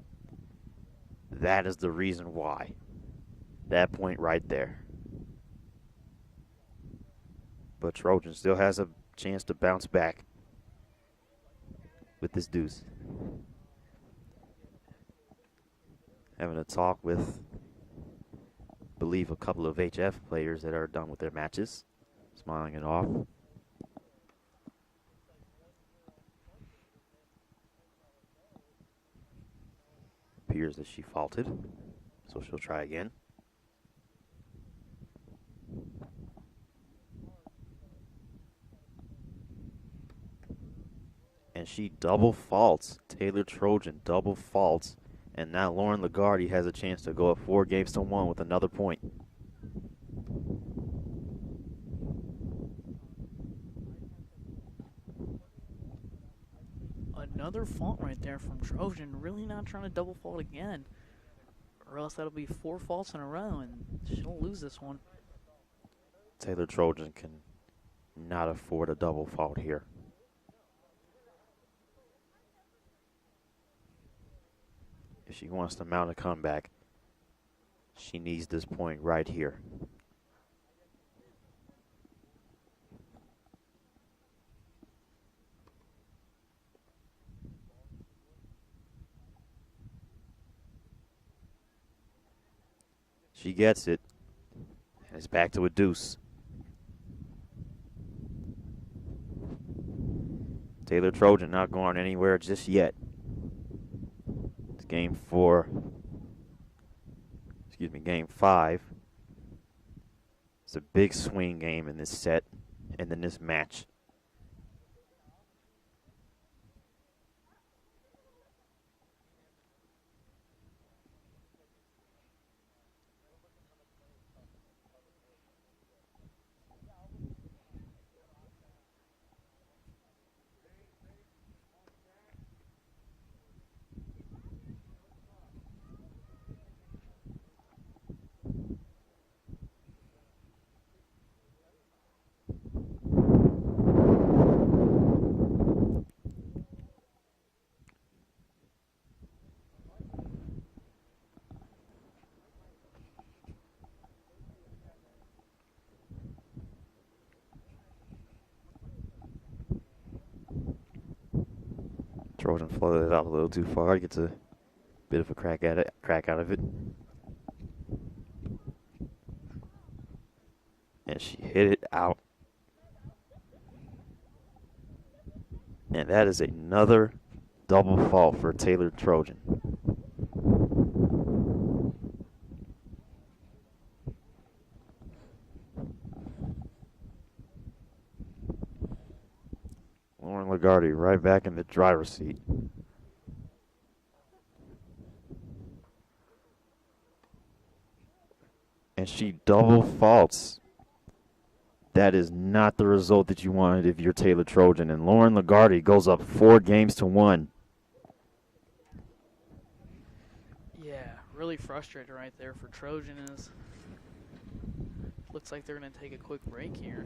that is the reason why. That point right there. But Trojan still has a chance to bounce back with this deuce. Having a talk with, I believe, a couple of HF players that are done with their matches. Smiling it off. Appears that she faulted, so she'll try again. And she double faults. Taylor Trojan double faults. And now Lauren Lagarde has a chance to go up 4-1 with another point. Another fault right there from Trojan. Really not trying to double fault again. Or else that'll be 4 faults in a row and she'll lose this one. Taylor Trojan can not afford a double fault here. If she wants to mount a comeback, she needs this point right here. She gets it, and it's back to a deuce. Taylor Trojan not going anywhere just yet. It's game 5. It's a big swing game in this set and in this match. Trojan floated it out a little too far. Gets a bit of a crack out of it. And she hit it out. And that is another double fault for Taylor Trojan. Lauren Lagarde right back in the driver's seat. And she double faults. That is not the result that you wanted if you're Taylor Trojan. And Lauren Lagarde goes up 4-1. Yeah, really frustrated right there for Trojan. Looks like they're going to take a quick break here.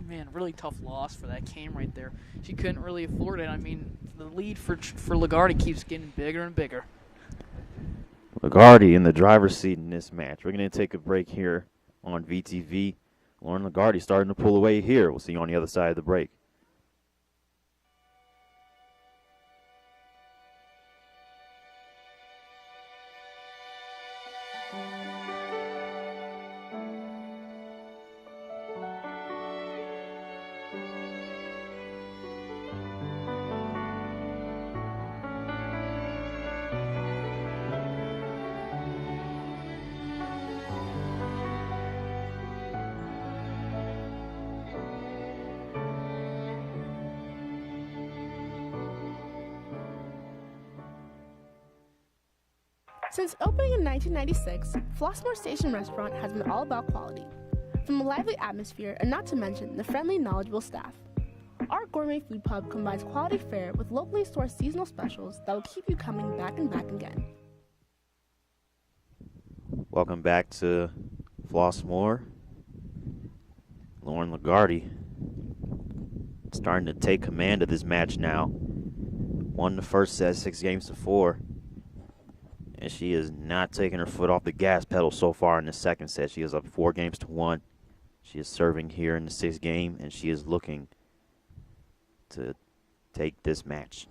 Man, really tough loss for that game right there. She couldn't really afford it. I mean, the lead for Lagarde keeps getting bigger and bigger. Lagarde in the driver's seat in this match. We're going to take a break here on VTV. Lauren Lagarde starting to pull away here. We'll see you on the other side of the break. Since opening in 1996, Flossmoor Station Restaurant has been all about quality, from a lively atmosphere and not to mention the friendly, knowledgeable staff. Our gourmet food pub combines quality fare with locally sourced seasonal specials that will keep you coming back and back again. Welcome back to Flossmoor. Lauren Lagarde starting to take command of this match now. Won the first set 6-4. And she is not taking her foot off the gas pedal so far in the second set. She is up 4-1. She is serving here in the 6th game, and she is looking to take this match.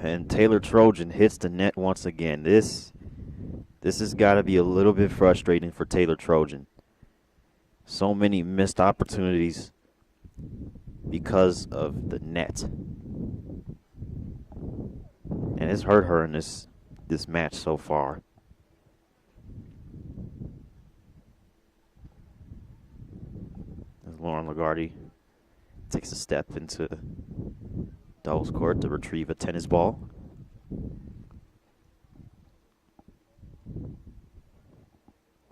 And Taylor Trojan hits the net once again. This has got to be a little bit frustrating for Taylor Trojan. So many missed opportunities because of the net. And it's hurt her in this match so far. As Lauren Lagarde takes a step into doubles court to retrieve a tennis ball.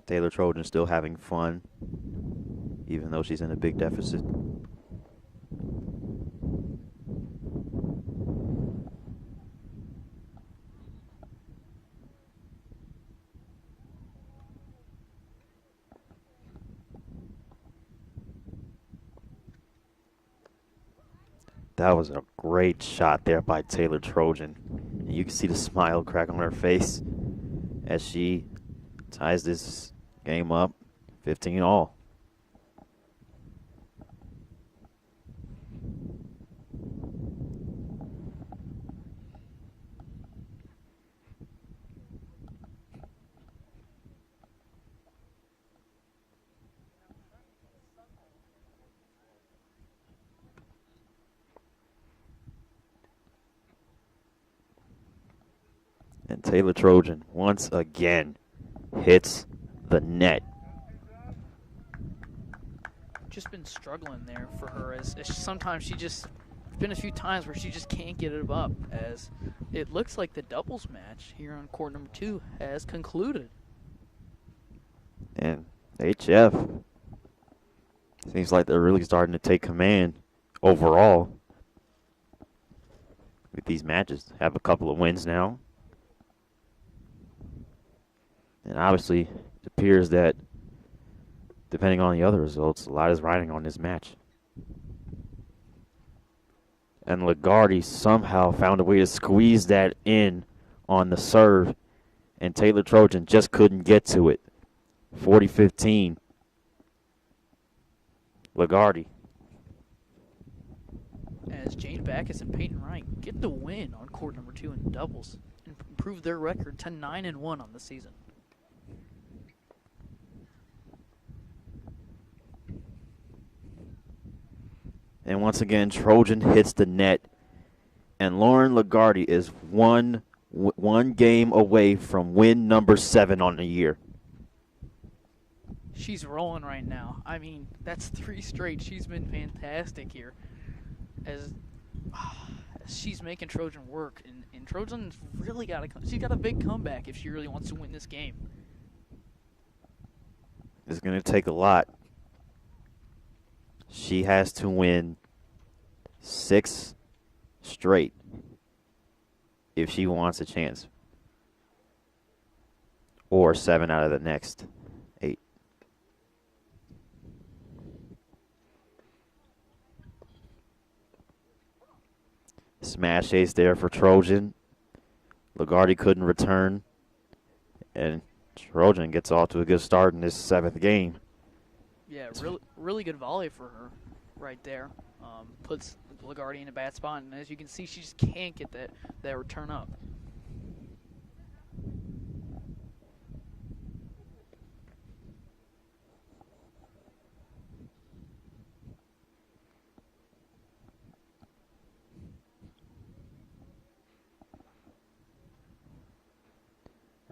Taylor Trojan still having fun, even though she's in a big deficit. That was a great shot there by Taylor Trojan. And you can see the smile crack on her face as she ties this game up 15-all. And Taylor Trojan once again hits the net. Just been struggling there for her as sometimes it's been a few times where she just can't get it up, as it looks like the doubles match here on court number 2 has concluded. And HF seems like they're really starting to take command overall with these matches. Have a couple of wins now. And obviously, it appears that, depending on the other results, a lot is riding on this match. And Lagarde somehow found a way to squeeze that in on the serve, and Taylor Trojan just couldn't get to it. 40-15. Lagarde. As Jane Backus and Peyton Wright get the win on court number 2 in doubles and improve their record to 9-1 on the season. And once again, Trojan hits the net. And Lauren Lagarde is one game away from win number 7 on the year. She's rolling right now. I mean, that's 3 straight. She's been fantastic here. As she's making Trojan work. And Trojan's really she's got a big comeback if she really wants to win this game. It's going to take a lot. She has to win 6 straight if she wants a chance. Or 7 out of the next 8. Smash ace there for Trojan. Lagarde couldn't return. And Trojan gets off to a good start in this 7th game. Yeah, really good volley for her right there. Puts Lagarde in a bad spot, and as you can see, she just can't get that return up.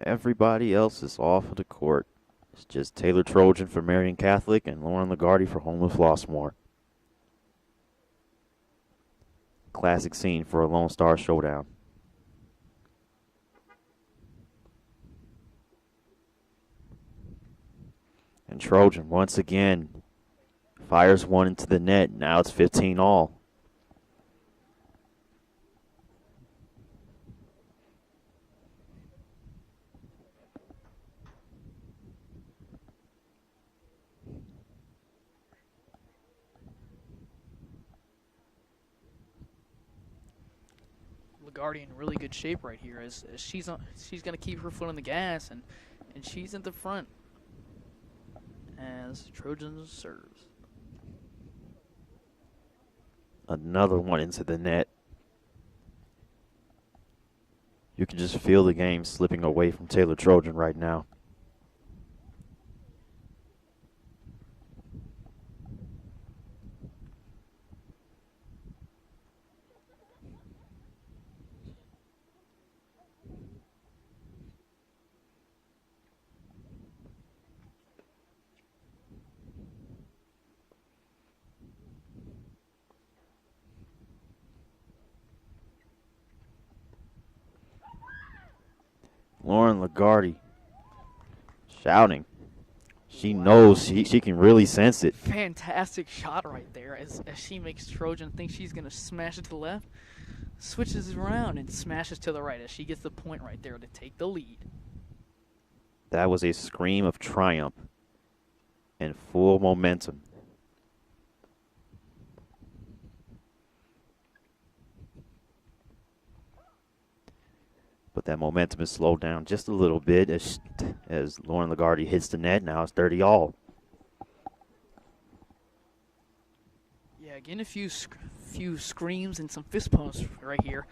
Everybody else is off of the court. It's just Taylor Trojan for Marian Catholic and Lauren Lagarde for Homewood Flossmoor. Classic scene for a Lone Star Showdown. And Trojan once again fires one into the net. Now it's 15 all. Lagarde in really good shape right here as she's going to keep her foot on the gas, and she's at the front as Trojan serves. Another one into the net. You can just feel the game slipping away from Taylor Trojan right now. Lauren Lagarde shouting. She knows she can really sense it. Fantastic shot right there as she makes Trojan think she's going to smash it to the left. Switches around and smashes to the right as she gets the point right there to take the lead. That was a scream of triumph and full momentum. But that momentum is slowed down just a little bit as Lauren Lagarde hits the net. Now it's 30 all. Yeah, again a few screams and some fist pumps right here.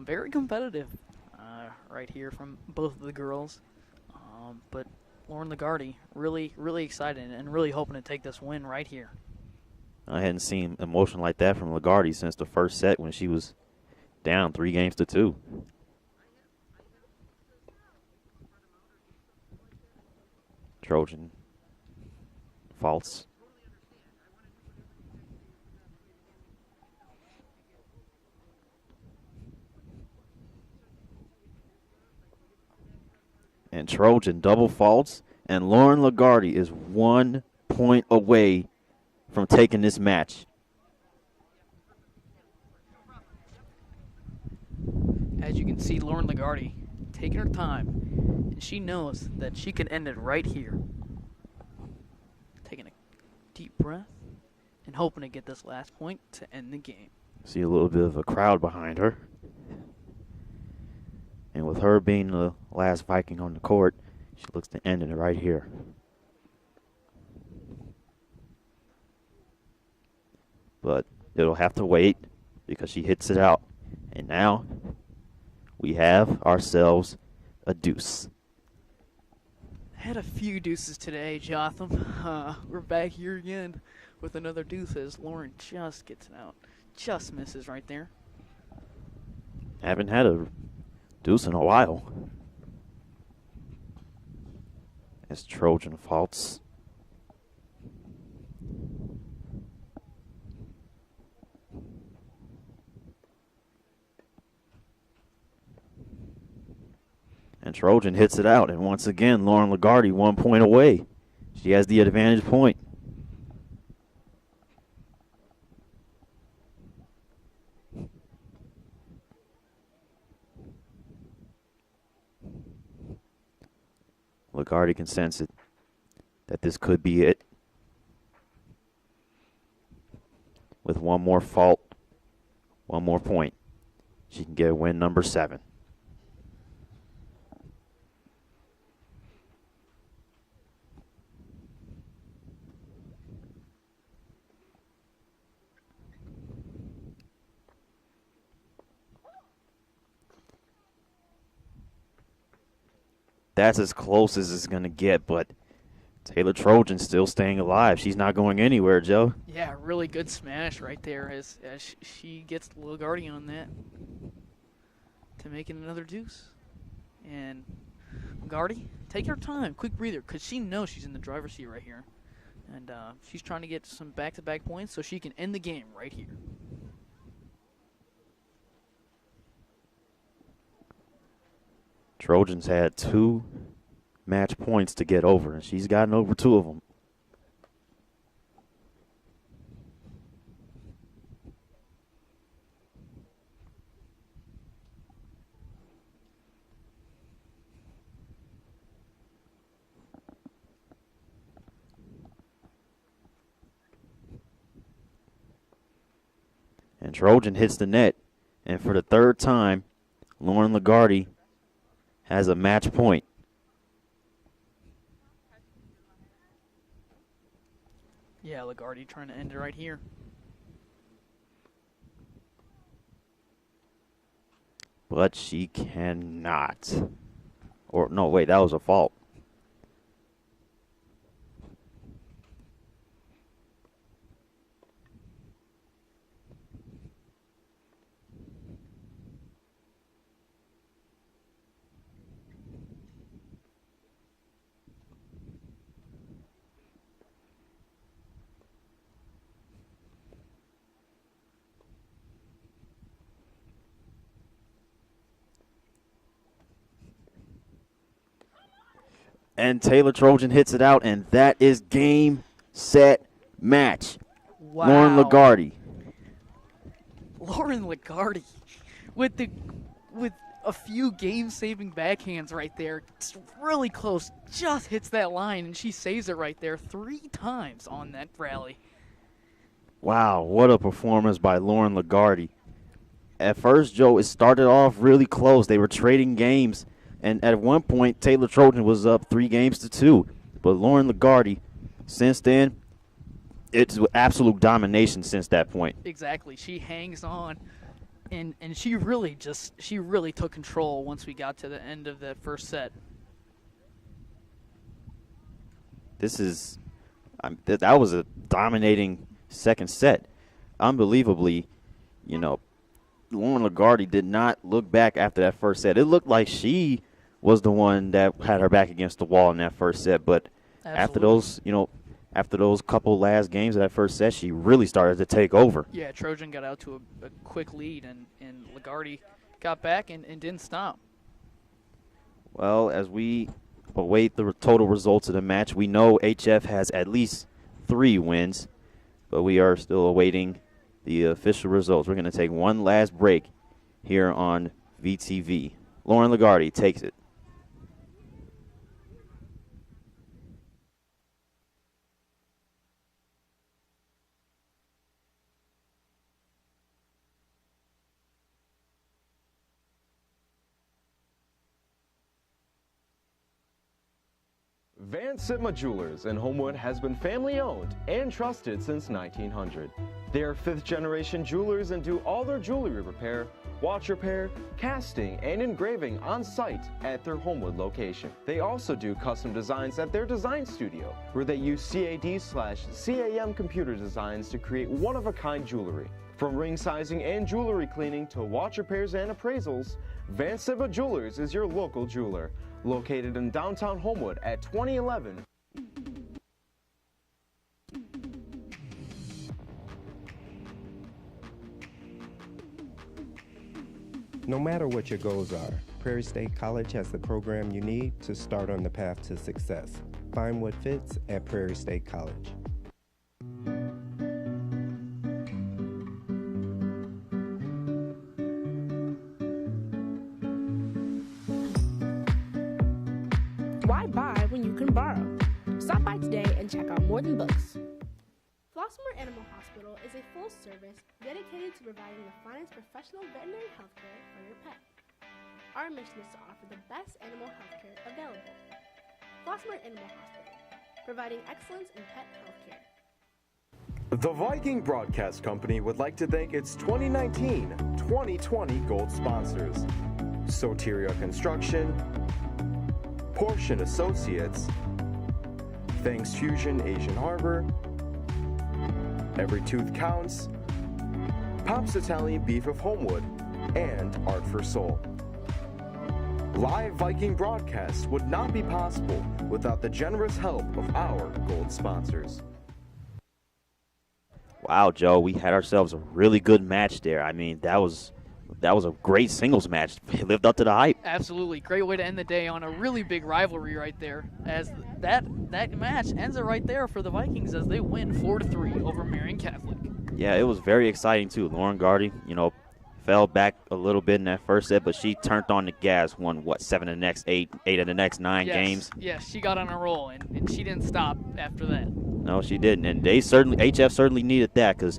Very competitive right here from both of the girls. But Lauren Lagarde really, really excited and really hoping to take this win right here. I hadn't seen emotion like that from Lagarde since the first set when she was down 3-2. Trojan faults. And Trojan double faults, and Lauren Lagarde is 1 point away from taking this match. As you can see, Lauren Lagarde taking her time, and she knows that she can end it right here. Taking a deep breath and hoping to get this last point to end the game. See a little bit of a crowd behind her. And with her being the last Viking on the court, she looks to end it right here. But it'll have to wait because she hits it out. And now we have ourselves a deuce. Had a few deuces today, Jotham. We're back here again with another deuce as Lauren just gets it out. Just misses right there. Haven't had a deuce in a while. As Trojan faults. And Trojan hits it out. And once again, Lauren Lagarde 1 point away. She has the advantage point. Lagarde can sense it, that this could be it. With one more fault, one more point, she can get a win number 7. That's as close as it's going to get, but Taylor Trojan's still staying alive. She's not going anywhere, Joe. Yeah, really good smash right there as she gets Lagarde on that to make it another deuce. And Gardy, take your time, quick breather, because she knows she's in the driver's seat right here. And she's trying to get some back-to-back points so she can end the game right here. Trojans had 2 match points to get over, and she's gotten over 2 of them. And Trojan hits the net, and for the 3rd time, Lauren Lagarde has a match point. Yeah, Lagarde trying to end it right here. But she cannot. Or, no, wait, that was a fault. And Taylor Trojan hits it out, and that is game, set, match. Wow. Lauren Lagarde. Lauren Lagarde with a few game-saving backhands right there. It's really close. Just hits that line, and she saves it right there 3 times on that rally. Wow, what a performance by Lauren Lagarde. At first, Joe, it started off really close. They were trading games. And at one point, Taylor Trojan was up 3-2. But Lauren Lagarde, since then, it's absolute domination since that point. Exactly. She hangs on, and she really took control once we got to the end of the first set. That was a dominating second set. Unbelievably, Lauren Lagarde did not look back after that first set. It looked like she was the one that had her back against the wall in that first set. But Absolutely. after those couple last games of that first set, she really started to take over. Yeah, Trojan got out to a quick lead, and Lagarde got back and didn't stop. Well, as we await the total results of the match, we know HF has at least 3 wins, but we are still awaiting the official results. We're going to take one last break here on VTV. Lauren Lagarde takes it. Van Sitma Jewelers in Homewood has been family owned and trusted since 1900. They are 5th generation jewelers and do all their jewelry repair, watch repair, casting, and engraving on site at their Homewood location. They also do custom designs at their design studio, where they use CAD/CAM computer designs to create one-of-a-kind jewelry. From ring sizing and jewelry cleaning to watch repairs and appraisals, Van Sitma Jewelers is your local jeweler. Located in downtown Homewood at 2011. No matter what your goals are, Prairie State College has the program you need to start on the path to success. Find what fits at Prairie State College. Why buy when you can borrow? Stop by today and check out More Than Books. Flossmoor Animal Hospital is a full service dedicated to providing the finest professional veterinary healthcare for your pet. Our mission is to offer the best animal healthcare available. Flossmoor Animal Hospital, providing excellence in pet healthcare. The Viking Broadcast Company would like to thank its 2019-2020 gold sponsors: Soteria Construction, Portion Associates, Thanks Fusion Asian Harbor, Every Tooth Counts, Pop's Italian Beef of Homewood, and Art for Soul. Live Viking broadcasts would not be possible without the generous help of our gold sponsors. Wow, Joe, we had ourselves a really good match there. I mean, that was a great singles match. It lived up to the hype. Absolutely. Great way to end the day on a really big rivalry right there, as that match ends it right there for the Vikings as they win 4-3 over Marian Catholic. Yeah, it was very exciting, too. Lauren Gardy, fell back a little bit in that first set, but she turned on the gas, won, 7 of the next 8 of the next 9 games. Yes, she got on a roll, and she didn't stop after that. No, she didn't, and HF certainly needed that because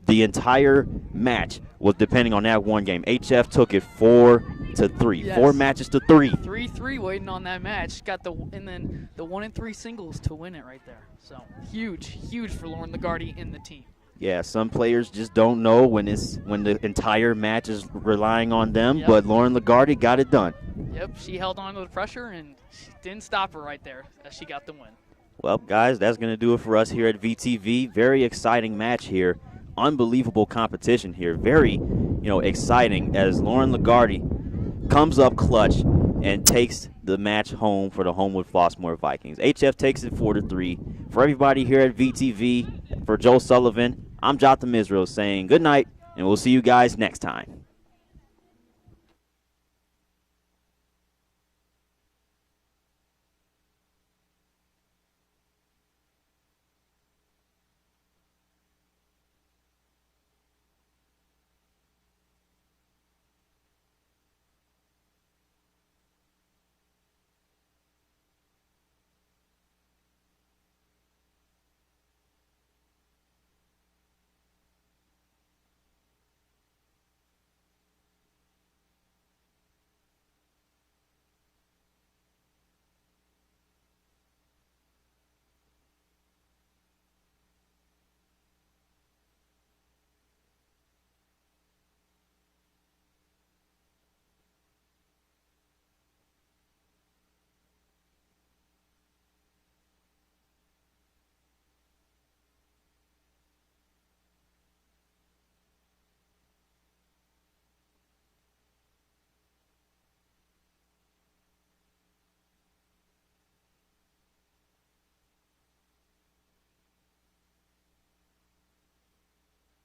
the entire match was depending on that one game. HF took it 4-3, Yes. 4 matches to 3. 3-3 waiting on that match. Got and then the 1-3 singles to win it right there. So huge for Lauren Lagarde and the team. Yeah, some players just don't know when the entire match is relying on them, Yep. but Lauren Lagarde got it done. Yep, she held on to the pressure and she didn't stop her right there as she got the win. Well, guys, that's going to do it for us here at VTV. Very exciting match here. Unbelievable competition here. Very, exciting as Lauren Lagarde comes up clutch and takes the match home for the Homewood Flossmoor Vikings. HF takes it 4-3. For everybody here at VTV, for Joe Sullivan, I'm Jotham Israel saying good night, and we'll see you guys next time.